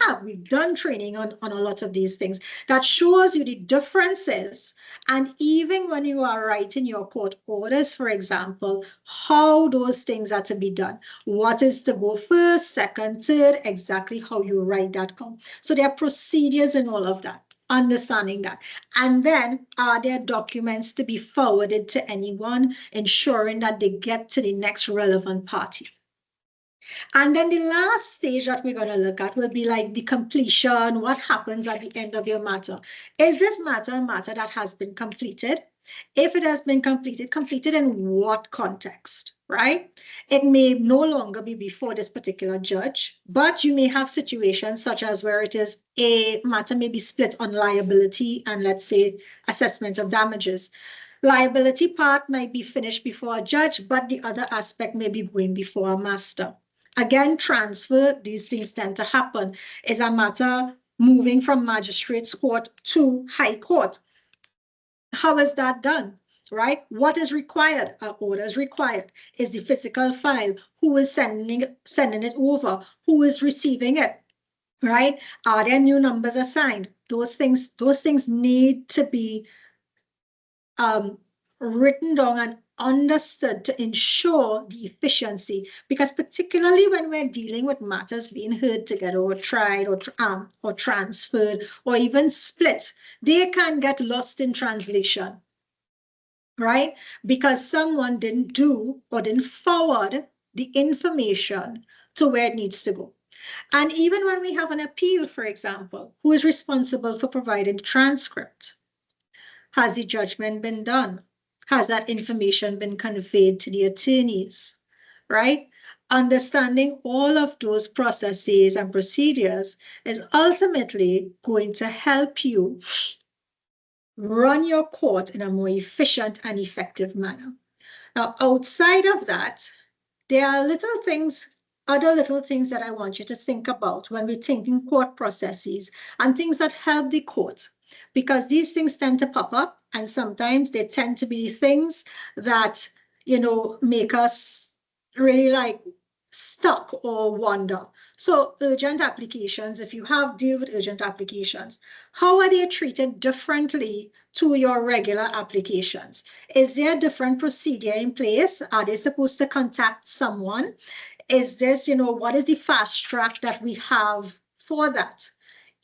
done training on a lot of these things that shows you the differences. And even when you are writing your court orders, for example, how those things are to be done, what is to go first, second, third, exactly how you write that out. So there are procedures in all of that, understanding that. And then are there documents to be forwarded to anyone, ensuring that they get to the next relevant party. And then the last stage that we're going to look at will be like the completion. What happens at the end of your matter? Is this matter a matter that has been completed? If it has been completed in what context, right? It may no longer be before this particular judge, but you may have situations such as where it is a matter may be split on liability and, let's say, assessment of damages. Liability part might be finished before a judge, but the other aspect may be going before a master. Again, transfer, these things tend to happen. Is a matter moving from magistrate's court to high court. How is that done, right? What is required? An order is required. Is the physical file? Who is sending it over? Who is receiving it, right? Are there new numbers assigned? Those things need to be written down and understood to ensure the efficiency, because particularly when we're dealing with matters being heard together or tried or transferred or even split, they can get lost in translation, right? Because someone didn't do or didn't forward the information to where it needs to go. And even when we have an appeal, for example, who is responsible for providing the transcript? Has the judgment been done? Has that information been conveyed to the attorneys, right? Understanding all of those processes and procedures is ultimately going to help you run your court in a more efficient and effective manner. Now, outside of that, there are other little things that I want you to think about when we're thinking court processes and things that help the court, because these things tend to pop up and sometimes they tend to be things that, make us really like stuck or wonder. So urgent applications, if you deal with urgent applications, how are they treated differently to your regular applications? Is there a different procedure in place? Are they supposed to contact someone? Is this, what is the fast track that we have for that?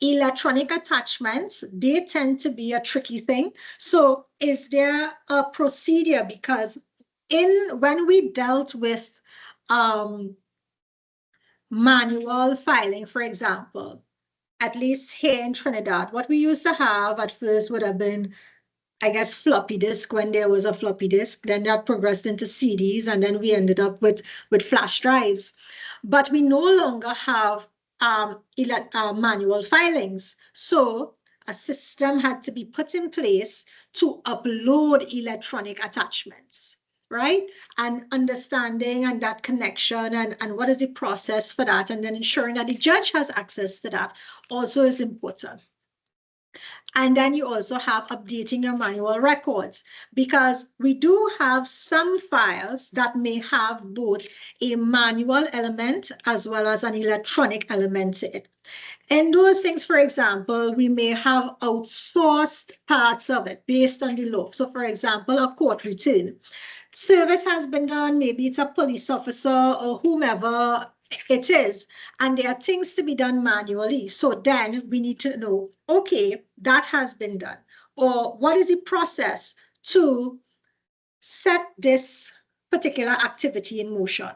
Electronic attachments, they tend to be a tricky thing. So is there a procedure? Because when we dealt with manual filing, for example, at least here in Trinidad, what we used to have at first would have been, I guess, floppy disk when there was a floppy disk, then that progressed into CDs, and then we ended up with flash drives. But we no longer have manual filings. So a system had to be put in place to upload electronic attachments, right? And understanding and that connection and what is the process for that, and then ensuring that the judge has access to that also is important. And then you also have updating your manual records, because we do have some files that may have both a manual element as well as an electronic element to it. And those things, for example, we may have outsourced parts of it based on the law. So for example, a court return. Service has been done, maybe it's a police officer or whomever it is, and there are things to be done manually. So then we need to know, okay, that has been done. Or what is the process to set this particular activity in motion?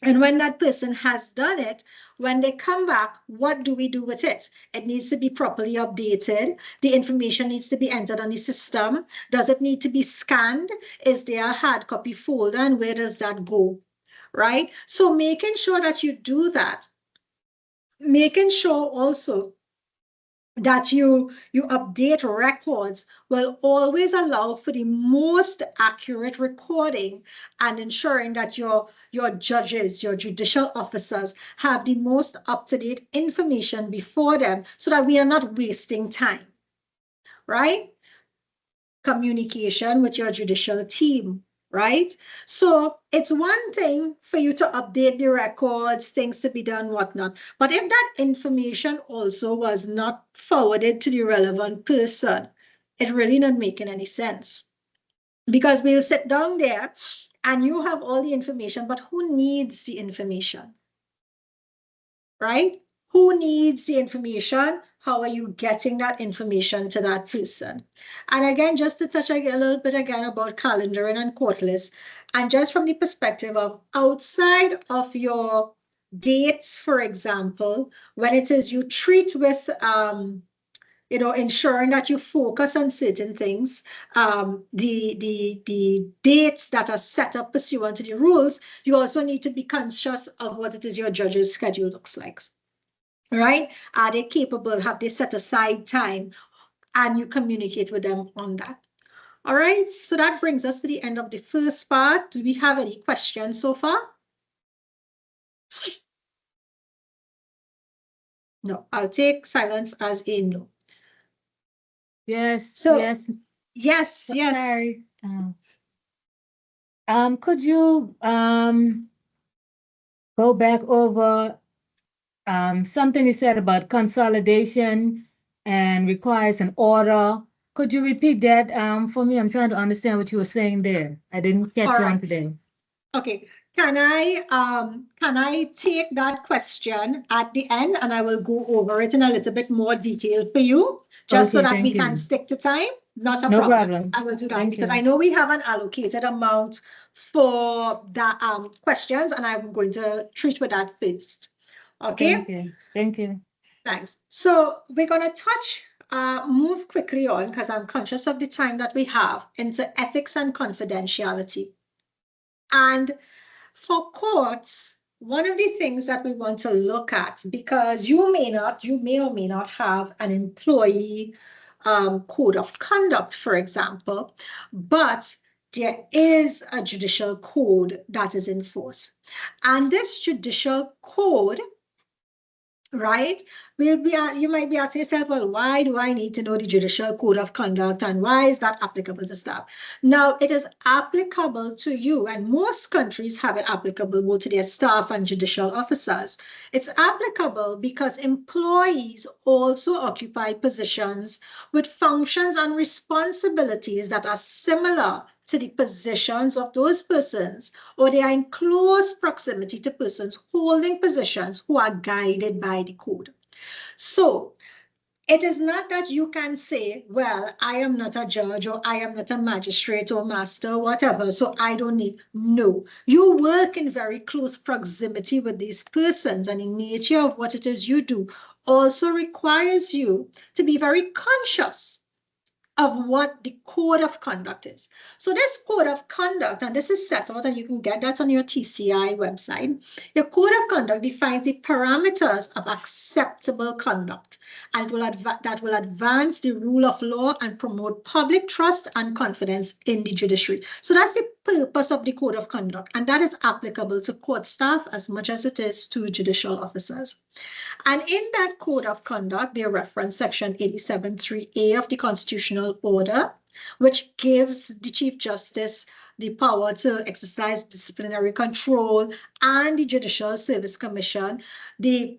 And when that person has done it, when they come back, what do we do with it? It needs to be properly updated. The information needs to be entered on the system. Does it need to be scanned? Is there a hard copy folder, and where does that go? Right? So making sure that you do that, making sure also that you update records will always allow for the most accurate recording, and ensuring that your judges, your judicial officers have the most up-to-date information before them, so that we are not wasting time, right? Communication with your judicial team, right? So it's one thing for you to update the records, things to be done, whatnot. But if that information also was not forwarded to the relevant person, it really not making any sense. Because we'll sit down there and you have all the information, but who needs the information? Right? Who needs the information? How are you getting that information to that person? And again, just to touch a little bit again about calendaring and court lists, and just from the perspective of outside of your dates, for example, when it is you treat with, ensuring that you focus on certain things, the dates that are set up pursuant to the rules, you also need to be conscious of what it is your judge's schedule looks like. Right? Are they capable? Have they set aside time? And you communicate with them on that. All right. So that brings us to the end of the first part. Do we have any questions so far? No, I'll take silence as a no. Yes. So yes. Sorry. Could you go back over something you said about consolidation and requires an order? Could you repeat that for me? I'm trying to understand what you were saying there. I didn't catch on today. Okay. Can I take that question at the end, and I will go over it in a little bit more detail for you, just so that we can stick to time? Not a problem. I will do that because I know we have an allocated amount for the questions, and I'm going to treat with that first. Okay. Thank you. Thanks. So we're going to move quickly on, because I'm conscious of the time that we have, into ethics and confidentiality. And for courts, one of the things that we want to look at, because you may or may not have an employee code of conduct, for example, but there is a judicial code that is in force. And this judicial code, right, you might be asking yourself, well, why do I need to know the judicial code of conduct, and why is that applicable to staff? Now, it is applicable to you, and most countries have it applicable both to their staff and judicial officers. It's applicable because employees also occupy positions with functions and responsibilities that are similar to the positions of those persons, or they are in close proximity to persons holding positions who are guided by the code. So it is not that you can say, well, I am not a judge, or I am not a magistrate or master, or whatever, so I don't need. No, you work in very close proximity with these persons, and the nature of what it is you do also requires you to be very conscious of what the code of conduct is. So this code of conduct, and this is set out, and you can get that on your TCI website. Your code of conduct defines the parameters of acceptable conduct, and that will advance the rule of law and promote public trust and confidence in the judiciary. So that's the purpose of the code of conduct, and that is applicable to court staff as much as it is to judicial officers. And in that code of conduct, they reference section 87.3a of the constitutional order, which gives the Chief Justice the power to exercise disciplinary control, and the Judicial Service Commission the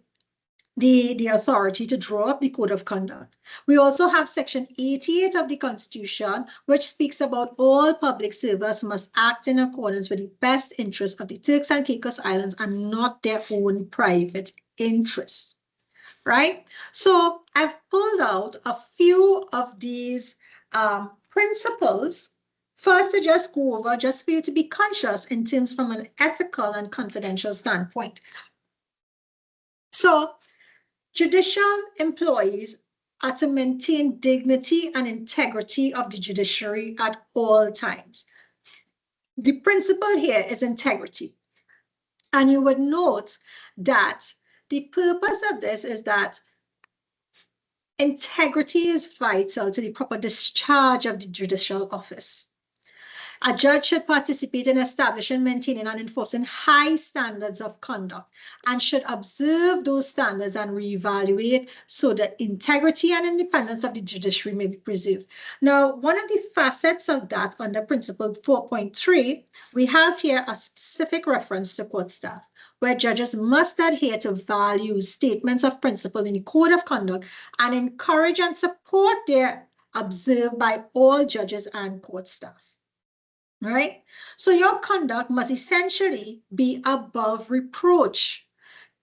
authority to draw up the code of conduct. We also have section 88 of the Constitution, which speaks about all public servants must act in accordance with the best interests of the Turks and Caicos Islands and not their own private interests, right? So I've pulled out a few of these principles. First, to just go over, just for you to be conscious in terms from an ethical and confidential standpoint. So, judicial employees are to maintain dignity and integrity of the judiciary at all times. The principle here is integrity. And you would note that the purpose of this is that integrity is vital to the proper discharge of the judicial office. A judge should participate in establishing, maintaining, and enforcing high standards of conduct and should observe those standards and reevaluate so that integrity and independence of the judiciary may be preserved. Now, one of the facets of that under Principle 4.3, we have here a specific reference to court staff, where judges must adhere to values, statements of principle in the code of conduct, and encourage and support their observed by all judges and court staff. Right? So your conduct must essentially be above reproach.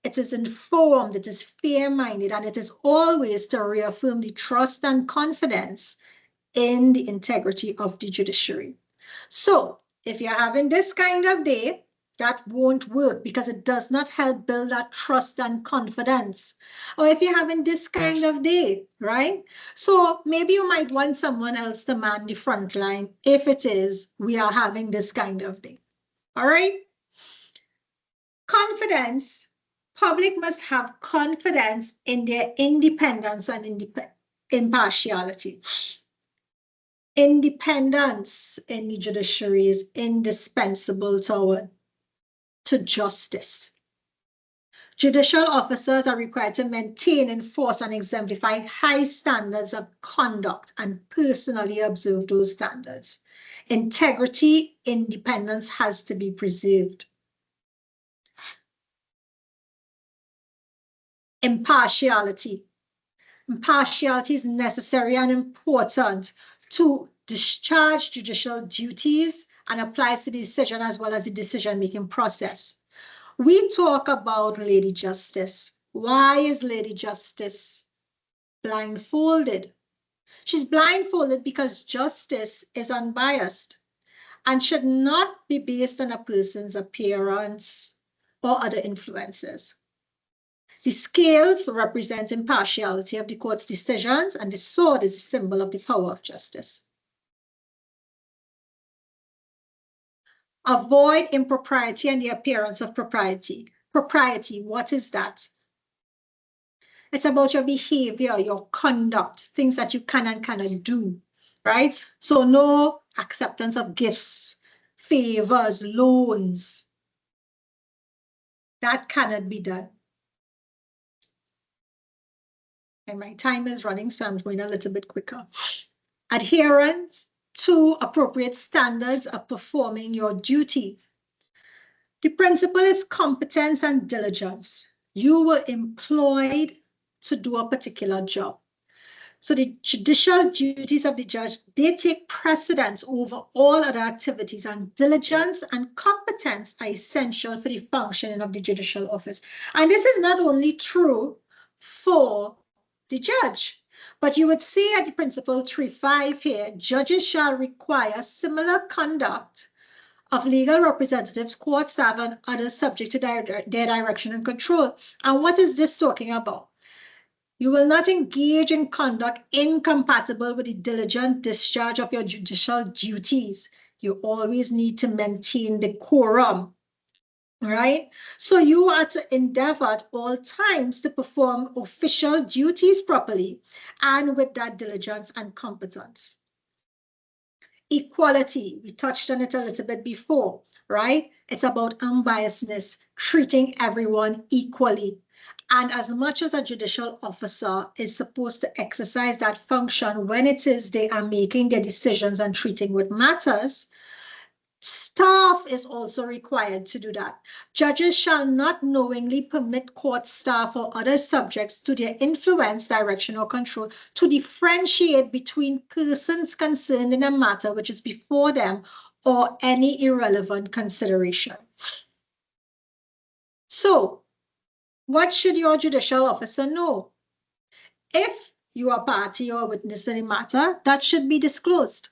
It is informed, it is fair-minded, and it is always to reaffirm the trust and confidence in the integrity of the judiciary. So if you're having this kind of day, that won't work because it does not help build that trust and confidence. Or if you're having this kind of day, right? So maybe you might want someone else to man the front line if it is we are having this kind of day. All right? Confidence. Public must have confidence in their independence and impartiality. Independence in the judiciary is indispensable to justice. Judicial officers are required to maintain, enforce, and exemplify high standards of conduct and personally observe those standards. Integrity, independence has to be preserved. Impartiality. Impartiality is necessary and important to discharge judicial duties and applies to the decision as well as the decision-making process. We talk about Lady Justice. Why is Lady Justice blindfolded? She's blindfolded because justice is unbiased and should not be based on a person's appearance or other influences. The scales represent impartiality of the court's decisions, and the sword is a symbol of the power of justice. Avoid impropriety and the appearance of propriety. Propriety, what is that? It's about your behavior, your conduct, things that you can and cannot do, right? So no acceptance of gifts, favors, loans. That cannot be done. And my time is running, so I'm going a little bit quicker. Adherence to appropriate standards of performing your duty. The principle is competence and diligence. You were employed to do a particular job. So the judicial duties of the judge, they take precedence over all other activities, and diligence and competence are essential for the functioning of the judicial office. And this is not only true for the judge, but you would see at the principle 3.5 here, judges shall require similar conduct of legal representatives, court staff, and others subject to their direction and control. And what is this talking about? You will not engage in conduct incompatible with the diligent discharge of your judicial duties. You always need to maintain decorum. Right? So you are to endeavor at all times to perform official duties properly and with that diligence and competence. Equality, we touched on it a little bit before, right? It's about unbiasedness, treating everyone equally. And as much as a judicial officer is supposed to exercise that function when it is they are making their decisions and treating what matters, staff is also required to do that. Judges shall not knowingly permit court staff or other subjects to their influence, direction, or control to differentiate between persons concerned in a matter which is before them or any irrelevant consideration. So, what should your judicial officer know? If you are party or witness in a matter, that should be disclosed.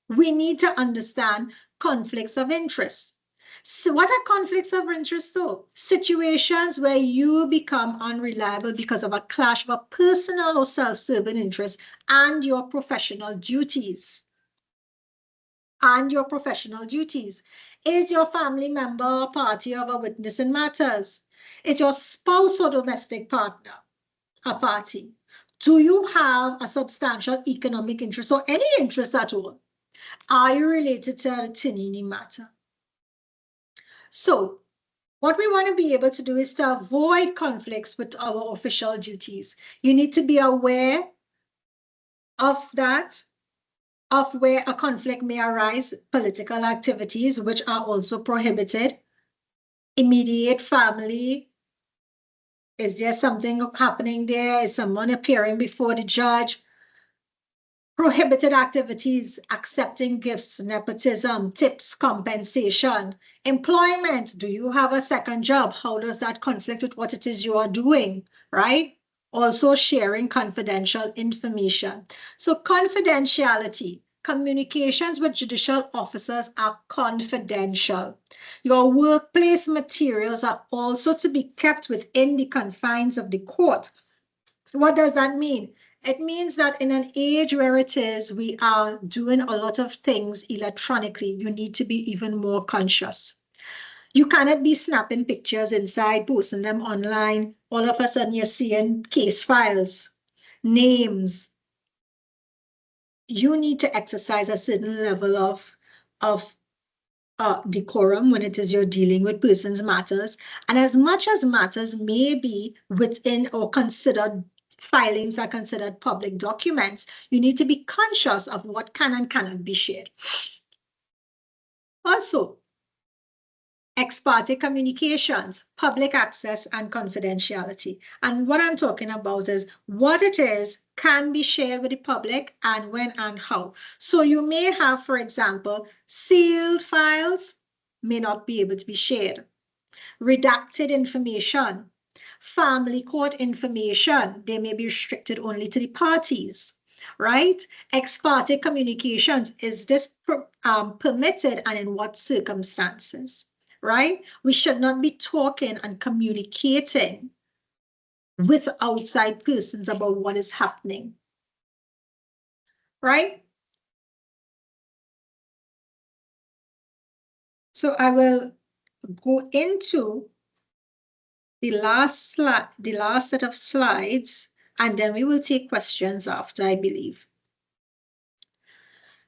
We need to understand conflicts of interest. So what are conflicts of interest though? Situations where you become unreliable because of a clash of a personal or self-serving interest and your professional duties. Is your family member or party of a witness in matters? Is your spouse or domestic partner a party? Do you have a substantial economic interest or any interest at all? Are you related to a Tinini matter? So what we want to be able to do is to avoid conflicts with our official duties. You need to be aware of that, of where a conflict may arise, political activities, which are also prohibited, immediate family. Is there something happening there? Is someone appearing before the judge? Prohibited activities, accepting gifts, nepotism, tips, compensation, employment. Do you have a second job? How does that conflict with what it is you are doing, right? Also sharing confidential information. So confidentiality, communications with judicial officers are confidential. Your workplace materials are also to be kept within the confines of the court. What does that mean? It means that in an age where we are doing a lot of things electronically, you need to be even more conscious. You cannot be snapping pictures inside, posting them online. All of a sudden you're seeing case files, names. You need to exercise a certain level of decorum when it is you're dealing with persons' matters. And as much as matters may be within or considered filings are considered public documents, you need to be conscious of what can and cannot be shared. Also, ex parte communications, public access and confidentiality. And what I'm talking about is what it is can be shared with the public and when and how. So you may have, for example, sealed files may not be able to be shared. Redacted information, family court information, they may be restricted only to the parties, right? Ex parte communications, is this permitted and in what circumstances, right? We should not be talking and communicating with outside persons about what is happening, right? So I will go into the last set of slides, and then we will take questions after, I believe.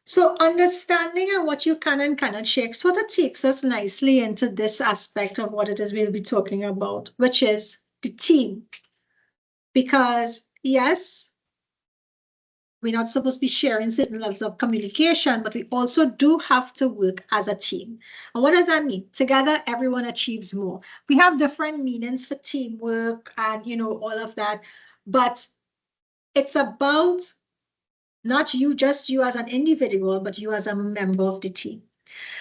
So understanding and what you can and cannot share sort of takes us nicely into this aspect of what it is we'll be talking about, which is the team. Because yes, we're not supposed to be sharing certain levels of communication, but we also do have to work as a team. And what does that mean? Together, everyone achieves more. We have different meanings for teamwork and, you know, all of that, but it's about not just you as an individual, but you as a member of the team.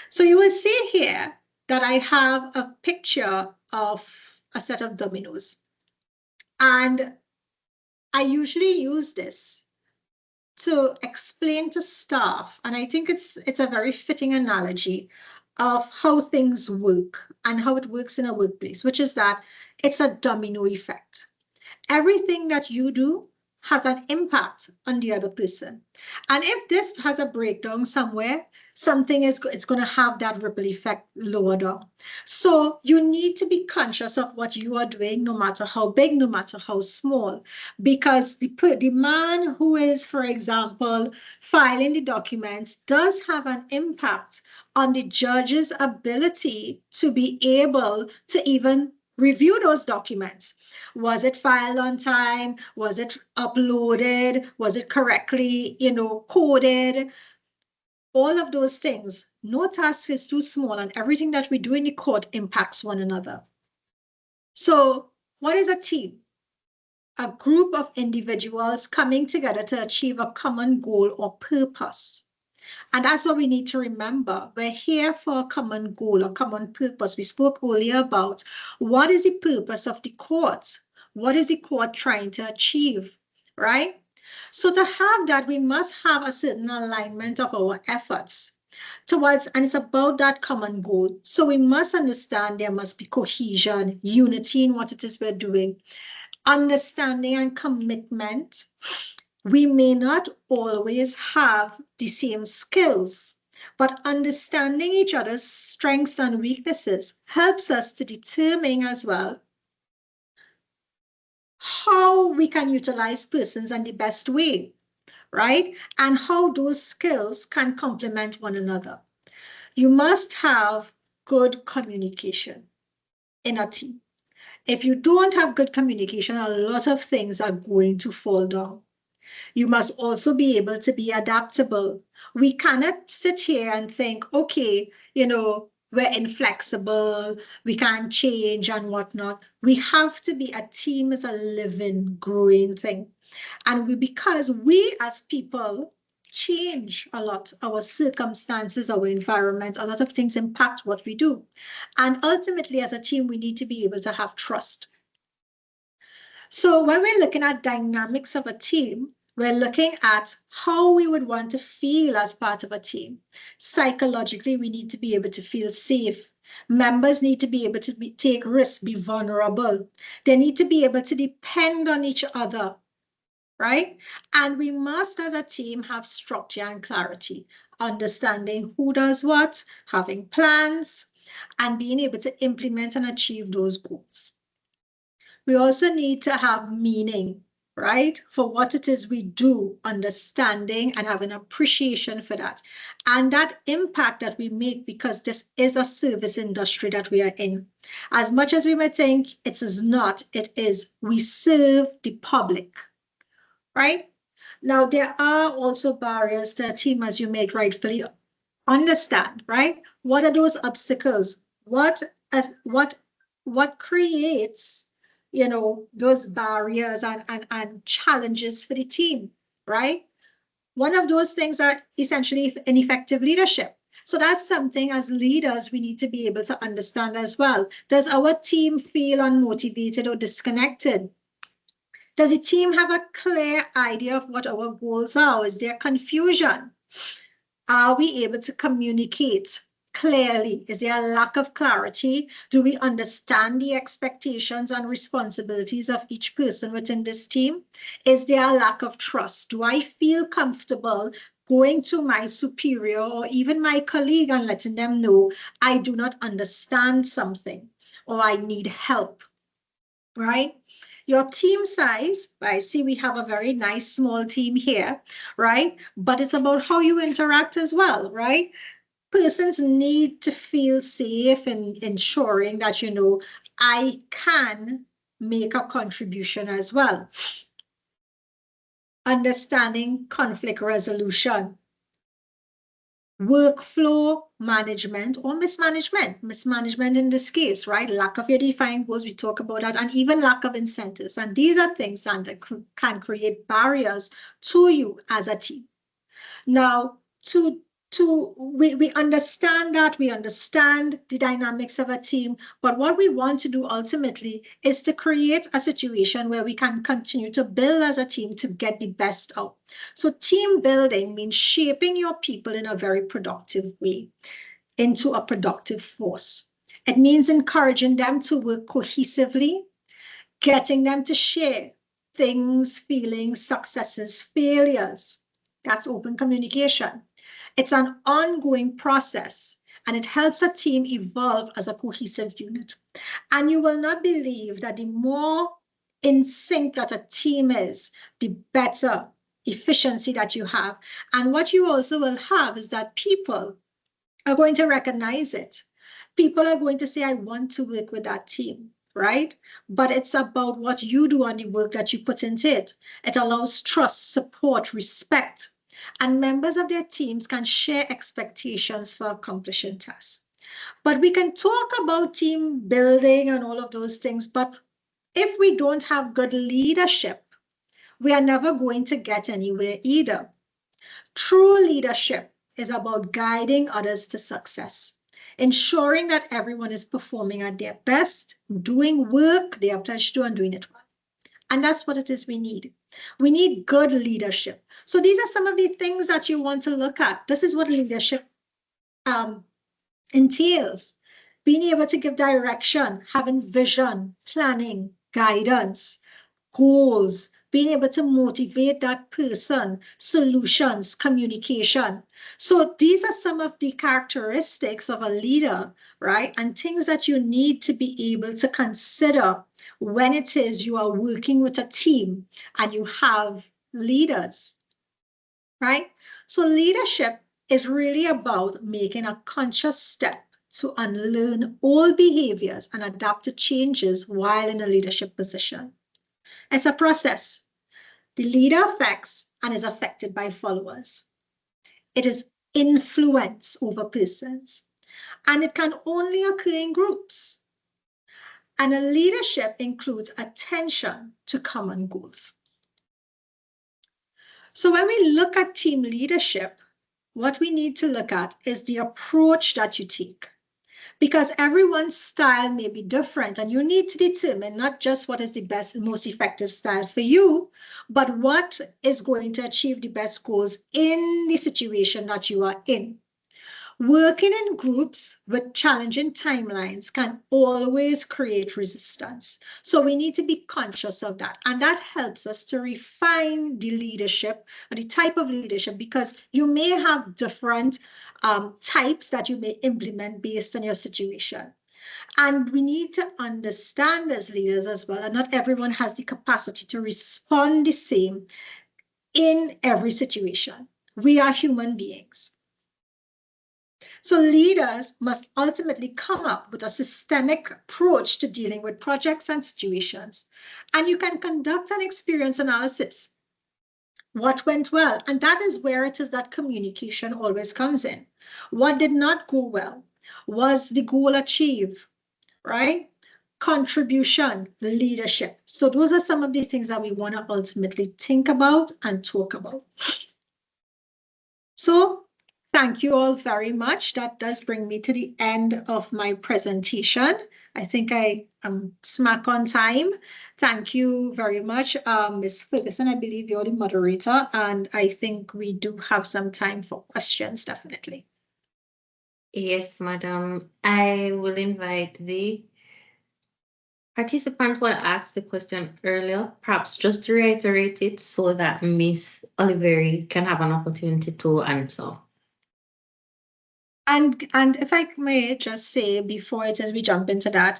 So you will see here that I have a picture of a set of dominoes. And I usually use this to explain to staff, and I think it's a very fitting analogy of how things work and how it works in a workplace, which is that it's a domino effect. Everything that you do has an impact on the other person. And if this has a breakdown somewhere, something it's going to have that ripple effect lower down. So you need to be conscious of what you are doing, no matter how big, no matter how small, because the man who is, for example, filing the documents does have an impact on the judge's ability to be able to even review those documents. Was it filed on time? Was it uploaded? Was it correctly, coded? All of those things. No task is too small, and everything that we do in the court impacts one another. So what is a team? A group of individuals coming together to achieve a common goal or purpose. And that's what we need to remember. We're here for a common goal, a common purpose. We spoke earlier about what is the purpose of the court? What is the court trying to achieve, right? So to have that, we must have a certain alignment of our efforts towards, and it's about that common goal. So we must understand there must be cohesion, unity in what it is we're doing, understanding and commitment. We may not always have the same skills, but understanding each other's strengths and weaknesses helps us to determine as well how we can utilize persons in the best way, right? And how those skills can complement one another. You must have good communication in a team. If you don't have good communication, a lot of things are going to fall down. You must also be able to be adaptable. We cannot sit here and think, okay, we're inflexible, we can't change and whatnot. We have to be, a team is a living, growing thing. And because we as people change a lot, our circumstances, our environment, a lot of things impact what we do. And ultimately, as a team, we need to be able to have trust. So when we're looking at dynamics of a team, we're looking at how we would want to feel as part of a team. Psychologically, we need to be able to feel safe. Members need to be able to take risks, be vulnerable. They need to be able to depend on each other, right? And we must, as a team, have structure and clarity, understanding who does what, having plans, and being able to implement and achieve those goals. We also need to have meaning, right? For what it is we do, understanding and having appreciation for that. And that impact that we make, because this is a service industry that we are in. As much as we may think it is not, it is. We serve the public, right? Now, there are also barriers to a team, as you may rightfully understand, right? What are those obstacles? What creates those barriers and challenges for the team, right? One of those things are essentially ineffective leadership. So that's something as leaders we need to be able to understand as well. Does our team feel unmotivated or disconnected? Does the team have a clear idea of what our goals are? Is there confusion? Are we able to communicate clearly? Is there a lack of clarity? Do we understand the expectations and responsibilities of each person within this team? Is there a lack of trust? Do I feel comfortable going to my superior or even my colleague and letting them know I do not understand something or I need help, right? Your team size, I see we have a very nice small team here, right? But it's about how you interact as well, right? Persons need to feel safe in ensuring that, I can make a contribution as well. Understanding conflict resolution. Workflow management or mismanagement in this case, right? Lack of your defined goals, we talk about that, and even lack of incentives. And these are things that can create barriers to you as a team. Now, we understand that, we understand the dynamics of a team, but what we want to do ultimately is to create a situation where we can continue to build as a team to get the best out. So team building means shaping your people in a very productive way into a productive force. It means encouraging them to work cohesively, getting them to share things, feelings, successes, failures. That's open communication. It's an ongoing process, and it helps a team evolve as a cohesive unit. And you will not believe that the more in sync that a team is, the better efficiency that you have. And what you also will have is that people are going to recognize it. People are going to say, I want to work with that team, right? But it's about what you do and the work that you put into it. It allows trust, support, respect, and members of their teams can share expectations for accomplishing tasks. But we can talk about team building and all of those things, but if we don't have good leadership, we are never going to get anywhere either. True leadership is about guiding others to success, ensuring that everyone is performing at their best, doing work they are pledged to and doing it well. And that's what it is we need. We need good leadership. So these are some of the things that you want to look at. This is what leadership entails. Being able to give direction, having vision, planning, guidance, goals, being able to motivate that person, solutions, communication. So these are some of the characteristics of a leader, right? And things that you need to be able to consider when it is you are working with a team and you have leaders, right? So leadership is really about making a conscious step to unlearn all behaviors and adapt to changes while in a leadership position. It's a process. The leader affects and is affected by followers. It is influence over persons, and it can only occur in groups. And a leadership includes attention to common goals. So when we look at team leadership, what we need to look at is the approach that you take, because everyone's style may be different, and you need to determine not just what is the best, most effective style for you, but what is going to achieve the best goals in the situation that you are in. Working in groups with challenging timelines can always create resistance. So we need to be conscious of that. And that helps us to refine the leadership or the type of leadership, because you may have different types that you may implement based on your situation. And we need to understand as leaders as well, and not everyone has the capacity to respond the same in every situation. We are human beings. So leaders must ultimately come up with a systemic approach to dealing with projects and situations. And you can conduct an experience analysis. What went well? And that is where it is that communication always comes in. What did not go well? Was the goal achieved? Right? Contribution, leadership. So those are some of the things that we want to ultimately think about and talk about. So thank you all very much. That does bring me to the end of my presentation. I think I am smack on time. Thank you very much, Ms. Ferguson. I believe you're the moderator, and I think we do have some time for questions, definitely. Yes, madam. I will invite the participant who asked the question earlier, perhaps just to reiterate it so that Ms. Oliverie can have an opportunity to answer. And if I may just say before we jump into that,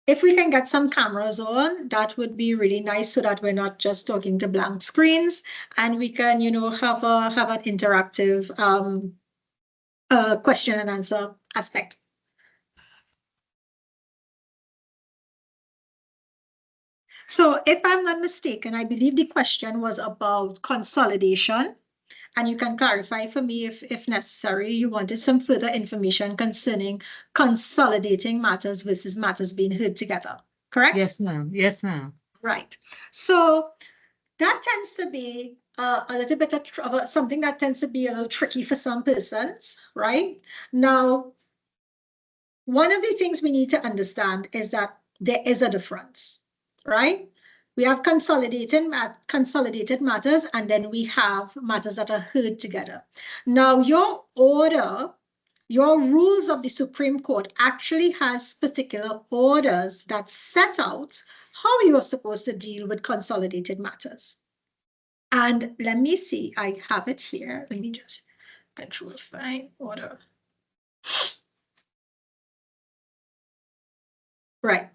if we can get some cameras on, that would be really nice, so that we're not just talking to blank screens, and we can, have an interactive question and answer aspect. So if I'm not mistaken, I believe the question was about consolidation. And you can clarify for me if necessary, you wanted some further information concerning consolidating matters versus matters being heard together, correct? Yes, ma'am. Yes, ma'am. Right. So that tends to be a little bit of something that tends to be a little tricky for some persons, right? Now, one of the things we need to understand is that there is a difference, right? We have consolidated matters, and then we have matters that are heard together. Now, your rules of the Supreme Court actually has particular orders that set out how you're supposed to deal with consolidated matters. And let me see, I have it here. Let me just control find order. Right.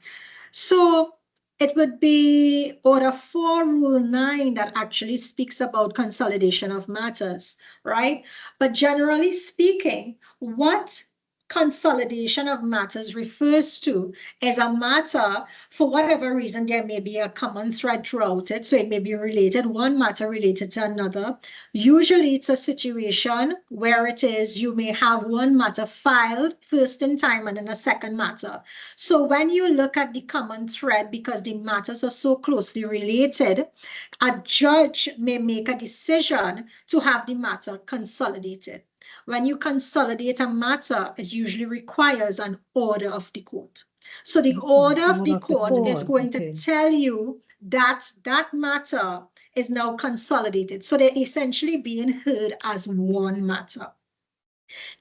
So it would be Order 4, Rule 9 that actually speaks about consolidation of matters, right? But generally speaking, what consolidation of matters refers to is a matter, for whatever reason, there may be a common thread throughout it. So it may be related, one matter related to another. Usually it's a situation where it is, you may have one matter filed first in time and then a second matter. So when you look at the common thread, because the matters are so closely related, a judge may make a decision to have the matter consolidated. When you consolidate a matter, it usually requires an order of the court. So the order of the court is going to tell you that that matter is now consolidated. So they're essentially being heard as one matter.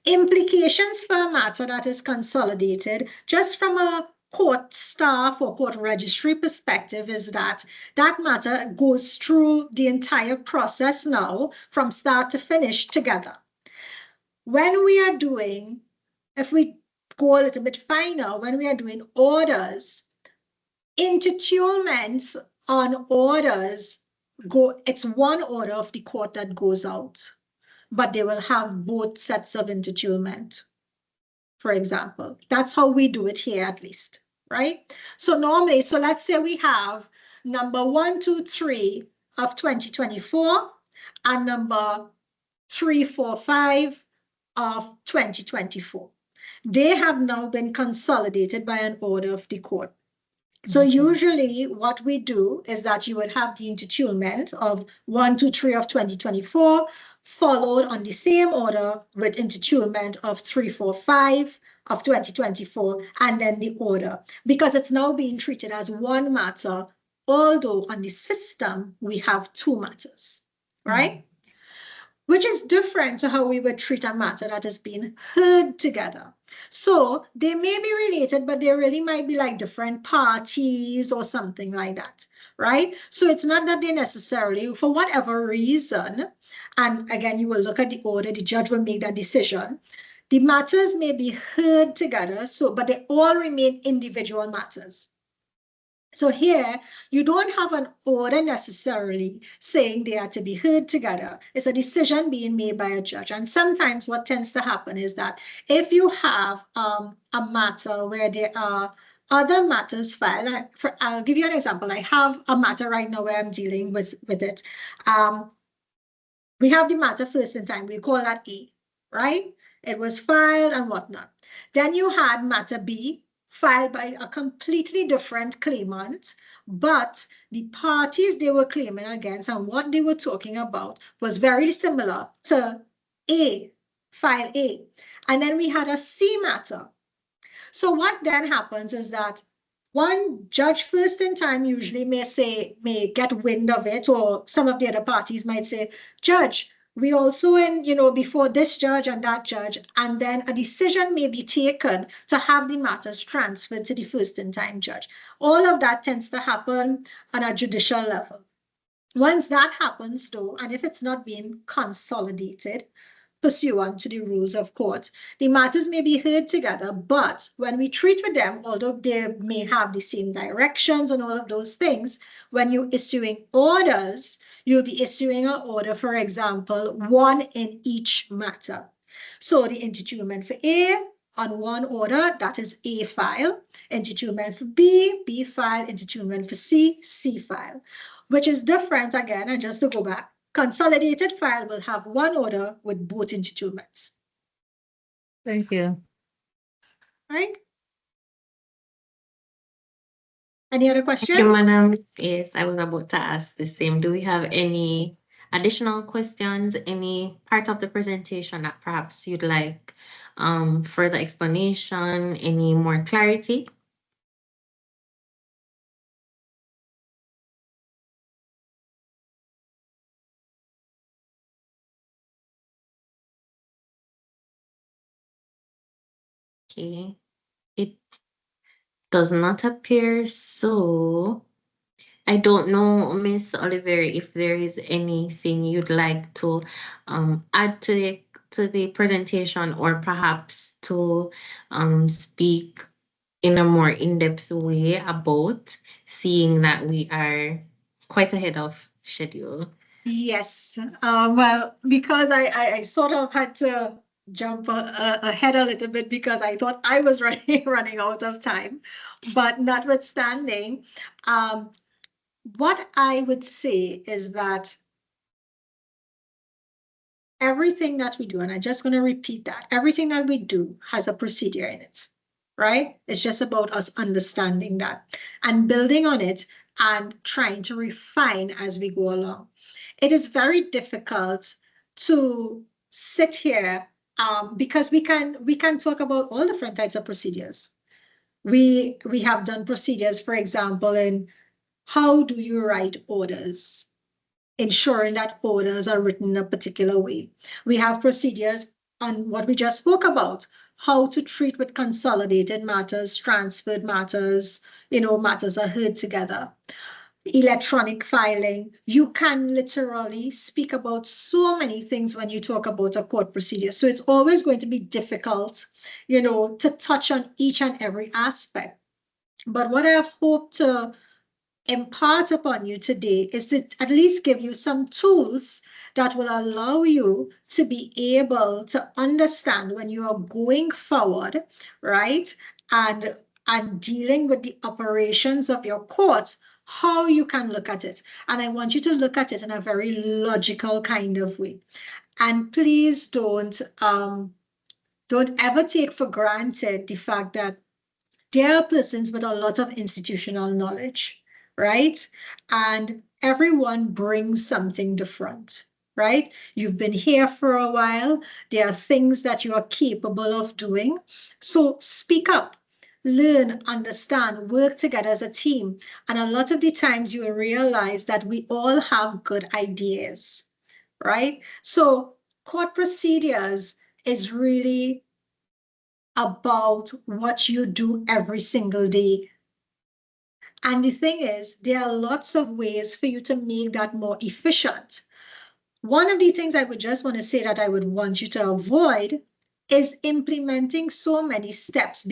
Implications for a matter that is consolidated, just from a court staff or court registry perspective, is that that matter goes through the entire process now from start to finish together. When we are doing, if we go a little bit finer, when we are doing orders, intitulments on orders it's one order of the court that goes out, but they will have both sets of intitulment, for example. That's how we do it here, at least, right? So normally, so let's say we have number 1, 2, 3 of 2024 and number 3, 4, 5 of 2024. They have now been consolidated by an order of the court. So usually what we do is that you would have the intitulment of 1, 2, 3 of 2024, followed on the same order with intitulment of 3, 4, 5 of 2024, and then the order, because it's now being treated as one matter, although on the system we have two matters, right? Which is different to how we would treat a matter that has been heard together. So they may be related, but they really might be like different parties or something like that, right? So it's not that they necessarily, for whatever reason, and again, you will look at the order, the judge will make that decision. The matters may be heard together, but they all remain individual matters. So here, you don't have an order necessarily saying they are to be heard together. It's a decision being made by a judge. And sometimes what tends to happen is that if you have a matter where there are other matters filed, I'll give you an example. I have a matter right now where I'm dealing with it. We have the matter first in time. We call that A, right? It was filed and whatnot. Then you had matter B, filed by a completely different claimant, but the parties they were claiming against and what they were talking about was very similar to A, file A. And then we had a C matter. So what then happens is that one judge first in time usually may get wind of it, or some of the other parties might say, Judge, we also before this judge and that judge, and then a decision may be taken to have the matters transferred to the first in time judge. All of that tends to happen on a judicial level. Once that happens though, and if it's not being consolidated pursuant to the rules of court, the matters may be heard together, but when we treat with them, although they may have the same directions and all of those things, when you're issuing orders, you'll be issuing an order, for example, one in each matter. So the intitulment for A on one order, that is A file. Intitulment for B, B file. Intitulment for C, C file, which is different again, and just to go back, consolidated file will have one order with both intitulments. Thank you. Right? Any other questions? Thank you, Madam. Yes, I was about to ask the same. Do we have any additional questions, any part of the presentation that perhaps you'd like further explanation, any more clarity? Okay, it does not appear so. I don't know, Miss Oliverie, if there is anything you'd like to add to the presentation, or perhaps to speak in a more in-depth way about, seeing that we are quite ahead of schedule. Yes, well, because I sort of had to jump ahead a little bit because I thought I was running out of time. But notwithstanding, what I would say is that everything that we do, and I'm just going to repeat that, everything that we do has a procedure in it, right? It's just about us understanding that and building on it and trying to refine as we go along. It is very difficult to sit here because we can talk about all different types of procedures. We have done procedures, for example, in how do you write orders, ensuring that orders are written in a particular way. We have procedures on what we just spoke about, how to treat with consolidated matters, transferred matters, matters are heard together. Electronic filing. You can literally speak about so many things when you talk about a court procedure. So it's always going to be difficult, to touch on each and every aspect. But what I have hoped to impart upon you today is to at least give you some tools that will allow you to be able to understand when you are going forward, right? And dealing with the operations of your court, how you can look at it. And I want you to look at it in a very logical kind of way. And please don't ever take for granted the fact that there are persons with a lot of institutional knowledge, right? And everyone brings something different, right? You've been here for a while. There are things that you are capable of doing. So speak up, learn, understand, work together as a team. And a lot of the times you will realize that we all have good ideas, right? So court procedures is really about what you do every single day. And the thing is, there are lots of ways for you to make that more efficient. One of the things I would just want to say that I would want you to avoid is implementing so many steps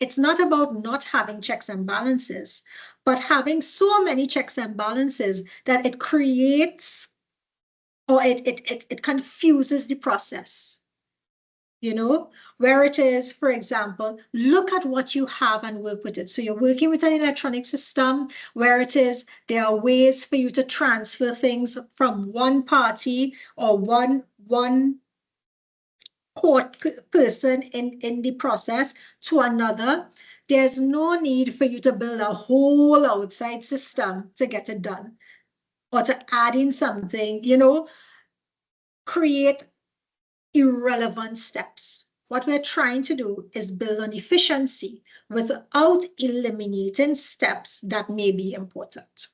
it's not about not having checks and balances, but having so many checks and balances that it creates or it confuses the process. Where it is, for example, look at what you have and work with it. So you're working with an electronic system where it is, there are ways for you to transfer things from one party or one court person in the process to another. There's no need for you to build a whole outside system to get it done or to add in something, create irrelevant steps. What we're trying to do is build on efficiency without eliminating steps that may be important.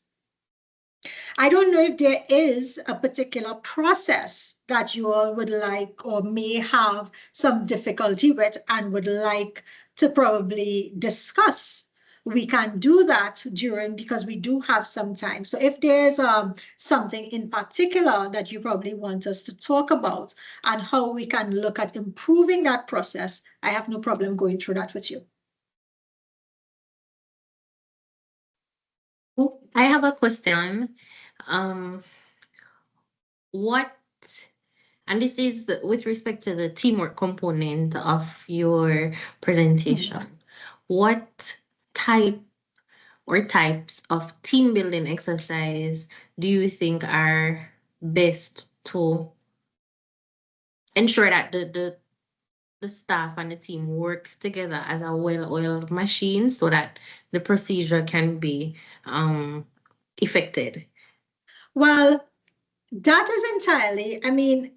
I don't know if there is a particular process that you all would like or may have some difficulty with and would like to probably discuss. We can do that because we do have some time. So if there's something in particular that you probably want us to talk about and how we can look at improving that process, I have no problem going through that with you. I have a question. And this is with respect to the teamwork component of your presentation. What type or types of team building exercise do you think are best to ensure that the staff and the team works together as a well-oiled machine so that the procedure can be effected? Well, that is entirely,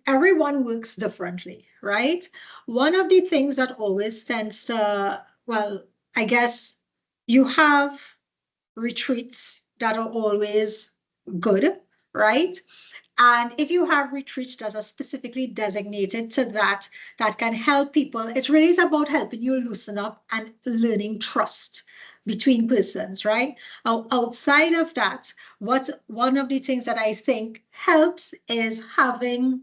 everyone works differently, right? One of the things that always tends to, I guess you have retreats that are always good, right? And if you have retreats that are specifically designated to that can help people, it really is about helping you loosen up and learning trust, between persons, right? Outside of that, one of the things that I think helps is having,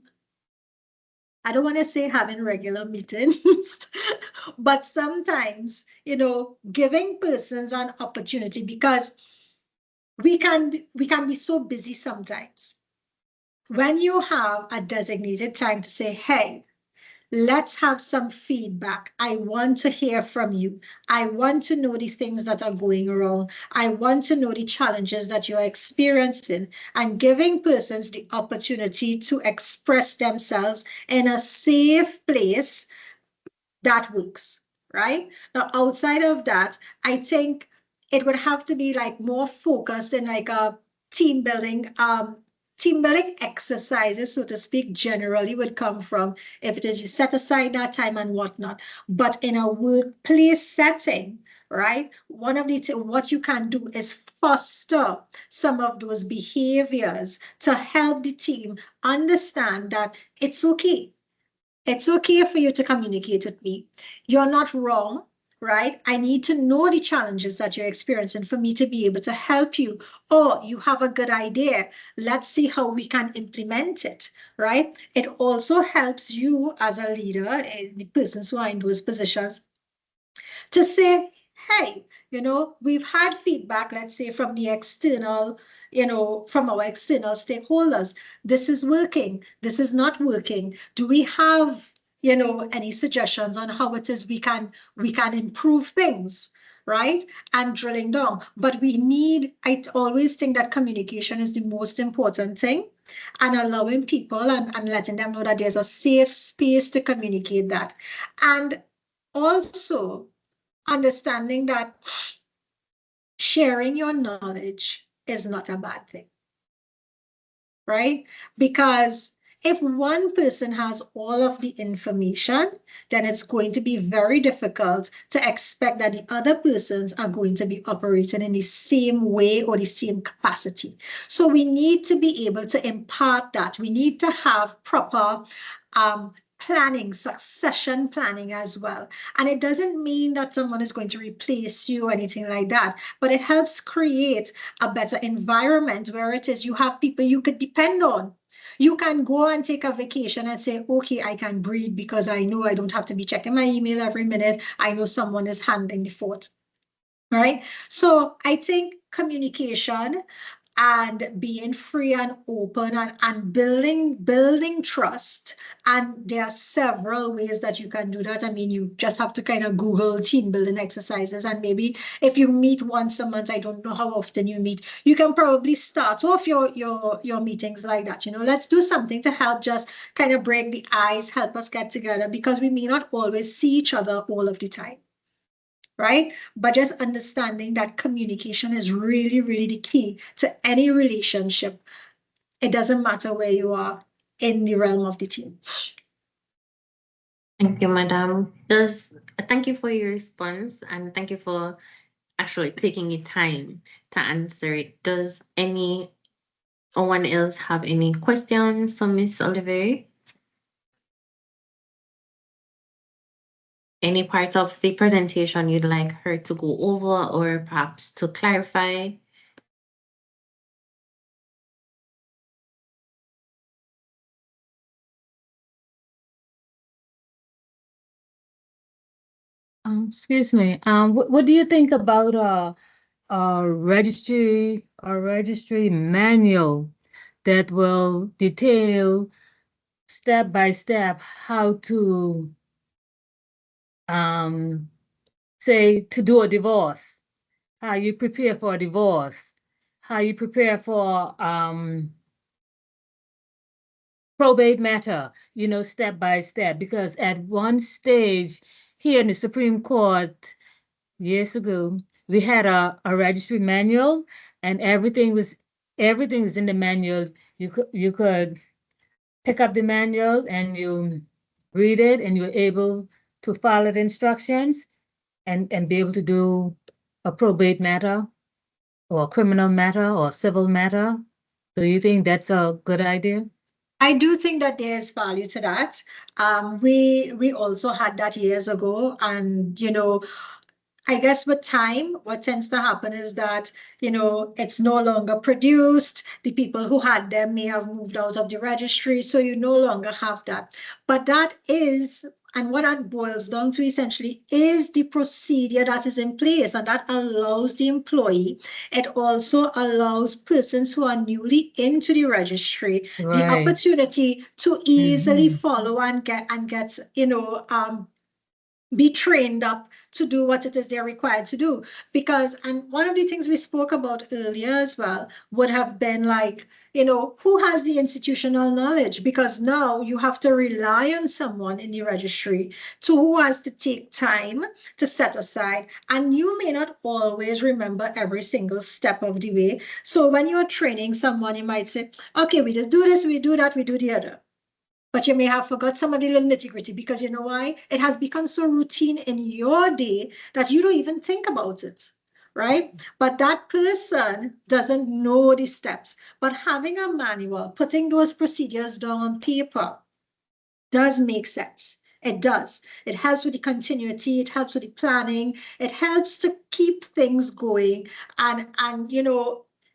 I don't want to say having regular meetings, but sometimes, giving persons an opportunity, because we can be so busy sometimes. When you have a designated time to say, hey, let's have some feedback. I want to hear from you. I want to know the things that are going wrong. I want to know the challenges that you're experiencing, and giving persons the opportunity to express themselves in a safe place, that works, right? Now, outside of that, I think it would have to be like more focused in like a team building exercises, so to speak, generally would come from if it is you set aside that time and whatnot. But in a workplace setting, right, one of the what you can do is foster some of those behaviors to help the team understand that it's okay. It's okay for you to communicate with me. You're not wrong, right? I need to know the challenges that you're experiencing for me to be able to help you. Or you have a good idea. Let's see how we can implement it, right? It also helps you as a leader, the persons who are in those positions, to say, hey, we've had feedback, let's say, from the external, from our external stakeholders. This is working. This is not working. Do we have, any suggestions on how it is we can improve things, right? And drilling down. But I always think that communication is the most important thing, and allowing people and letting them know that there's a safe space to communicate that. And also, understanding that sharing your knowledge is not a bad thing, right? Because if one person has all of the information, then it's going to be very difficult to expect that the other persons are going to be operating in the same way or the same capacity. So we need to be able to impart that. We need to have proper planning, succession planning as well. And it doesn't mean that someone is going to replace you or anything like that, but it helps create a better environment where it is you have people you could depend on. You can go and take a vacation and say, okay, I can breathe because I know I don't have to be checking my email every minute. I know someone is handling the fort, right? So I think communication and being free and open and building trust. And there are several ways that you can do that. I mean, you just have to kind of Google team building exercises. And maybe if you meet once a month, I don't know how often you meet, you can probably start off your meetings like that. Let's do something to help just kind of break the ice, help us get together, because we may not always see each other all of the time. Right? But just understanding that communication is really, really the key to any relationship. It doesn't matter where you are in the realm of the team. Thank you, Madam. Thank you for your response, and thank you for actually taking your time to answer it. Does anyone else have any questions for Miss Oliverie? Any part of the presentation you'd like her to go over or perhaps to clarify? Excuse me. What do you think about a registry manual that will detail step by step how to say to do a divorce, how you prepare for a divorce, how you prepare for probate matter, step by step, because at one stage here in the Supreme Court years ago, we had a registry manual, and everything was in the manual. You could pick up the manual and you read it, and you're able to follow the instructions and be able to do a probate matter or a criminal matter or a civil matter. Do you think that's a good idea? I do think that there's value to that. We also had that years ago, and I guess with time, what tends to happen is that, it's no longer produced. The people who had them may have moved out of the registry, so you no longer have that. But that is, and what that boils down to essentially is the procedure that is in place, and that allows the employee. It also allows persons who are newly into the registry the opportunity to easily follow and get, be trained up to do what it is they're required to do. Because, and one of the things we spoke about earlier as well would have been like, who has the institutional knowledge? Because now you have to rely on someone in the registry who has to take time to set aside. And you may not always remember every single step of the way. So when you're training someone, you might say, okay, we just do this, we do that, we do the other. But you may have forgot some of the little nitty-gritty, because you know why? It has become so routine in your day that you don't even think about it, right? But that person doesn't know the steps. But having a manual, putting those procedures down on paper does make sense. It does. It helps with the continuity. It helps with the planning. It helps to keep things going and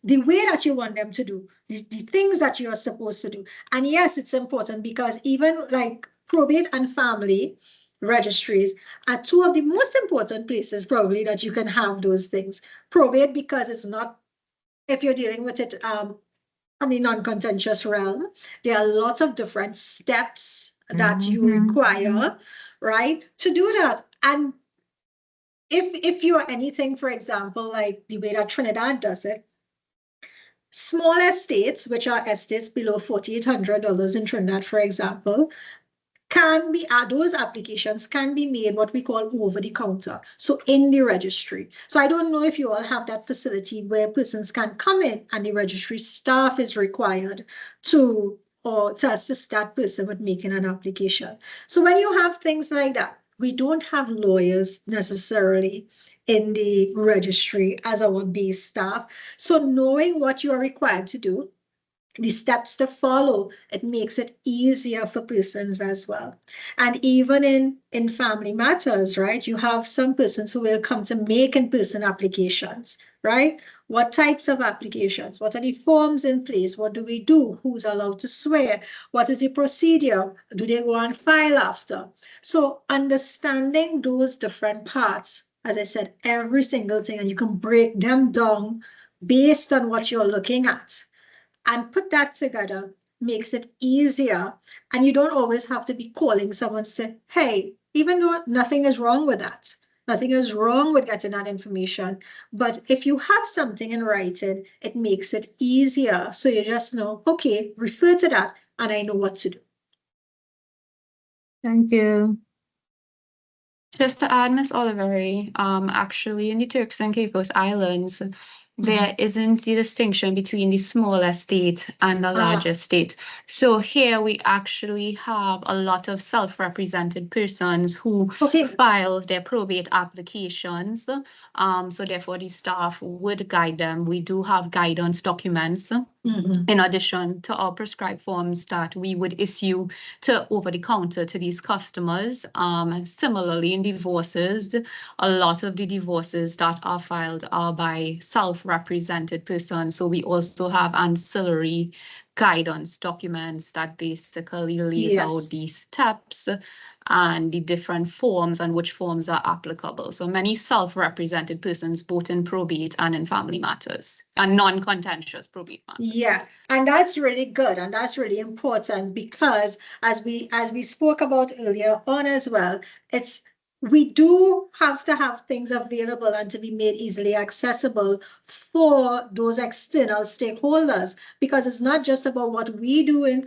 the way that you want them to do, the things that you're supposed to do. And yes, it's important because even like probate and family registries are two of the most important places probably that you can have those things. Probate, because it's not, if you're dealing with it from the non-contentious realm, there are lots of different steps that you require, right, to do that. And if you're anything, for example, like the way that Trinidad does it, small estates, which are estates below $4,800 in Trinidad, for example, those applications can be made what we call over the counter. So in the registry. So I don't know if you all have that facility where persons can come in and the registry staff is required to assist that person with making an application. So when you have things like that, we don't have lawyers necessarily in the registry as our base staff. So knowing what you are required to do, the steps to follow, it makes it easier for persons as well. And even in family matters, right? You have some persons who will come to make in-person applications, right? What types of applications? What are the forms in place? What do we do? Who's allowed to swear? What is the procedure? Do they go and file after? So understanding those different parts, as I said, every single thing, and you can break them down based on what you're looking at. And put that together makes it easier. And you don't always have to be calling someone to say, hey, even though nothing is wrong with that, nothing is wrong with getting that information. But if you have something in writing, it makes it easier. So you just know, okay, refer to that, and I know what to do. Thank you. Just to add, Miss Oliverie, actually in the Turks and Caicos Islands, there isn't the distinction between the small estate and the large estate. So here we actually have a lot of self-represented persons who file their probate applications. So therefore the staff would guide them. We do have guidance documents in addition to our prescribed forms that we would issue to over the counter to these customers. Similarly, in divorces, a lot of the divorces that are filed are by self-represented persons. So we also have ancillary guidance documents that basically lays out these steps and the different forms and which forms are applicable. So many self-represented persons, both in probate and in family matters and non-contentious probate matters. Yeah, and that's really good, and that's really important because as we spoke about earlier on as well, we do have to have things available and to be made easily accessible for those external stakeholders, because it's not just about what we do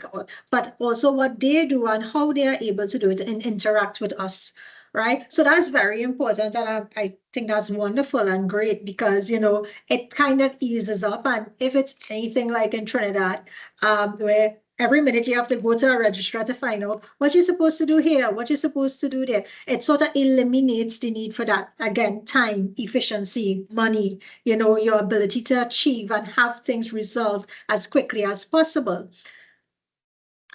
but also what they do and how they are able to do it and interact with us. Right. So that's very important. And I think that's wonderful and great because, it kind of eases up. And if it's anything like in Trinidad, where every minute you have to go to a registrar to find out what you're supposed to do here, what you're supposed to do there, it sort of eliminates the need for that. Again, time, efficiency, money, your ability to achieve and have things resolved as quickly as possible.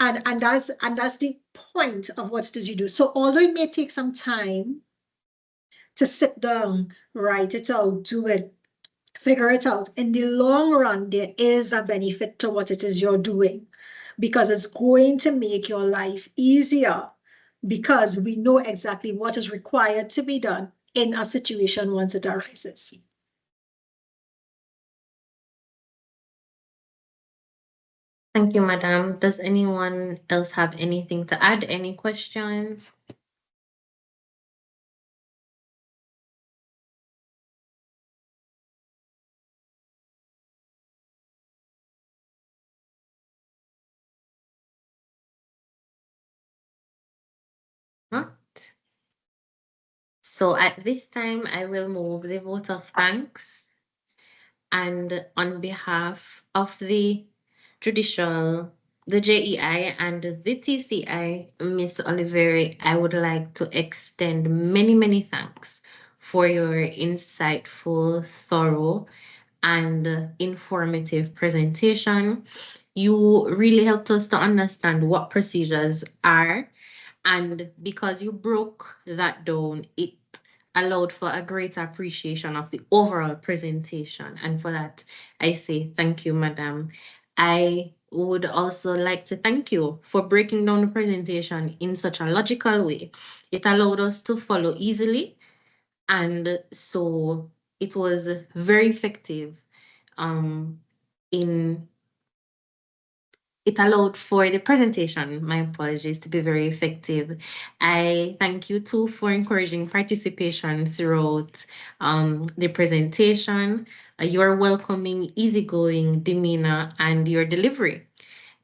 And that's the point of what it is you do. So although it may take some time, to sit down, write it out, do it, figure it out. In the long run, there is a benefit to what it is you're doing because it's going to make your life easier because we know exactly what is required to be done in a situation once it arises. Thank you, Madam. Does anyone else have anything to add? Any questions? Not. So at this time, I will move the vote of thanks. And on behalf of the Judicial, the JEI, and the TCI, Ms. Oliverie, I would like to extend many, many thanks for your insightful, thorough, and informative presentation. You really helped us to understand what procedures are, and because you broke that down, it allowed for a greater appreciation of the overall presentation. And for that, I say thank you, Madam. I would also like to thank you for breaking down the presentation in such a logical way. It allowed us to follow easily, and so it was very effective it allowed for the presentation, my apologies, to be very effective. I thank you too for encouraging participation throughout the presentation, your welcoming, easygoing demeanor, and your delivery,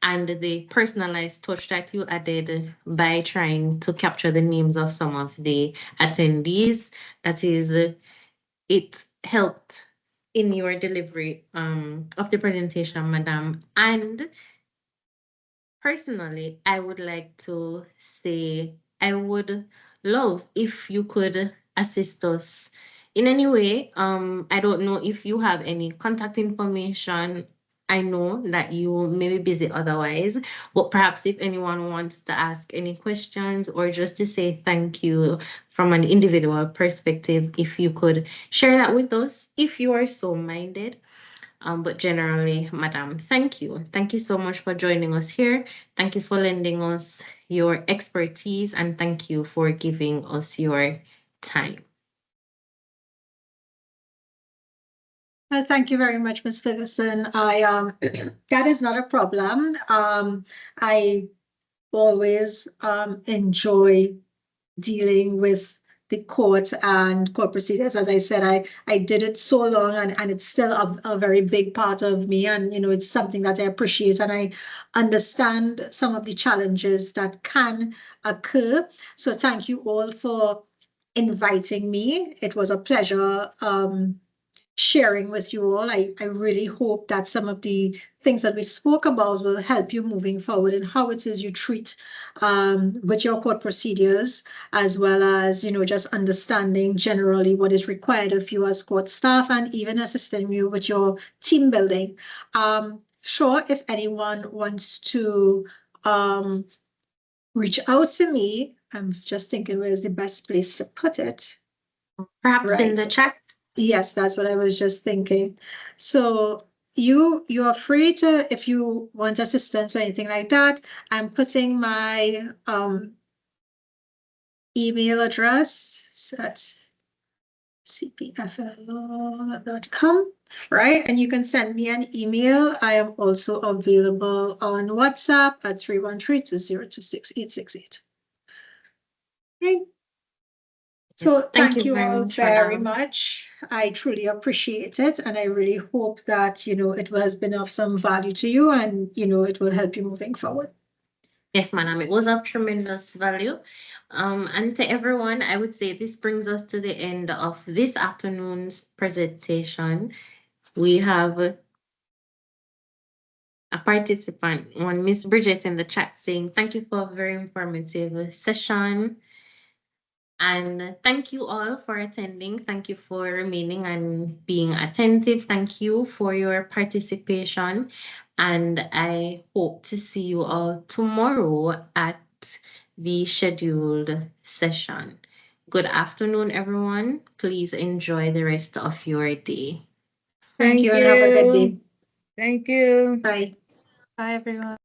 and the personalized touch that you added by trying to capture the names of some of the attendees. That is, it helped in your delivery of the presentation, Madam. And personally, I would like to say I would love if you could assist us in any way. I don't know if you have any contact information. I know that you may be busy otherwise, but perhaps if anyone wants to ask any questions or just to say thank you from an individual perspective, if you could share that with us, if you are so minded. But generally, Madam, thank you. Thank you so much for joining us here. Thank you for lending us your expertise, and thank you for giving us your time. Well, thank you very much, Ms. Ferguson. That is not a problem. I always enjoy dealing with the court and court procedures. As I said, I did it so long, and it's still a very big part of me. And, it's something that I appreciate, and I understand some of the challenges that can occur. So thank you all for inviting me. It was a pleasure sharing with you all. I really hope that some of the things that we spoke about will help you moving forward in how it is you treat with your court procedures, as well as, just understanding generally what is required of you as court staff, and even assisting you with your team building. Sure, if anyone wants to reach out to me, I'm just thinking where's the best place to put it. Perhaps in the chat. Yes, that's what I was just thinking. So you are free to, if you want assistance or anything like that. I'm putting my email address at cpflaw.com, right? And you can send me an email. I am also available on WhatsApp at 313-202-6868. Right. So thank you all very much. I truly appreciate it, and I really hope that, it has been of some value to you, and, it will help you moving forward. Yes, Madam, it was of tremendous value. And to everyone, I would say this brings us to the end of this afternoon's presentation. We have a participant, one Miss Bridget, in the chat saying, thank you for a very informative session. And thank you all for attending. Thank you for remaining and being attentive. Thank you for your participation. And I hope to see you all tomorrow at the scheduled session. Good afternoon, everyone. Please enjoy the rest of your day. Thank you and have a good day. Thank you. Bye. Bye, everyone.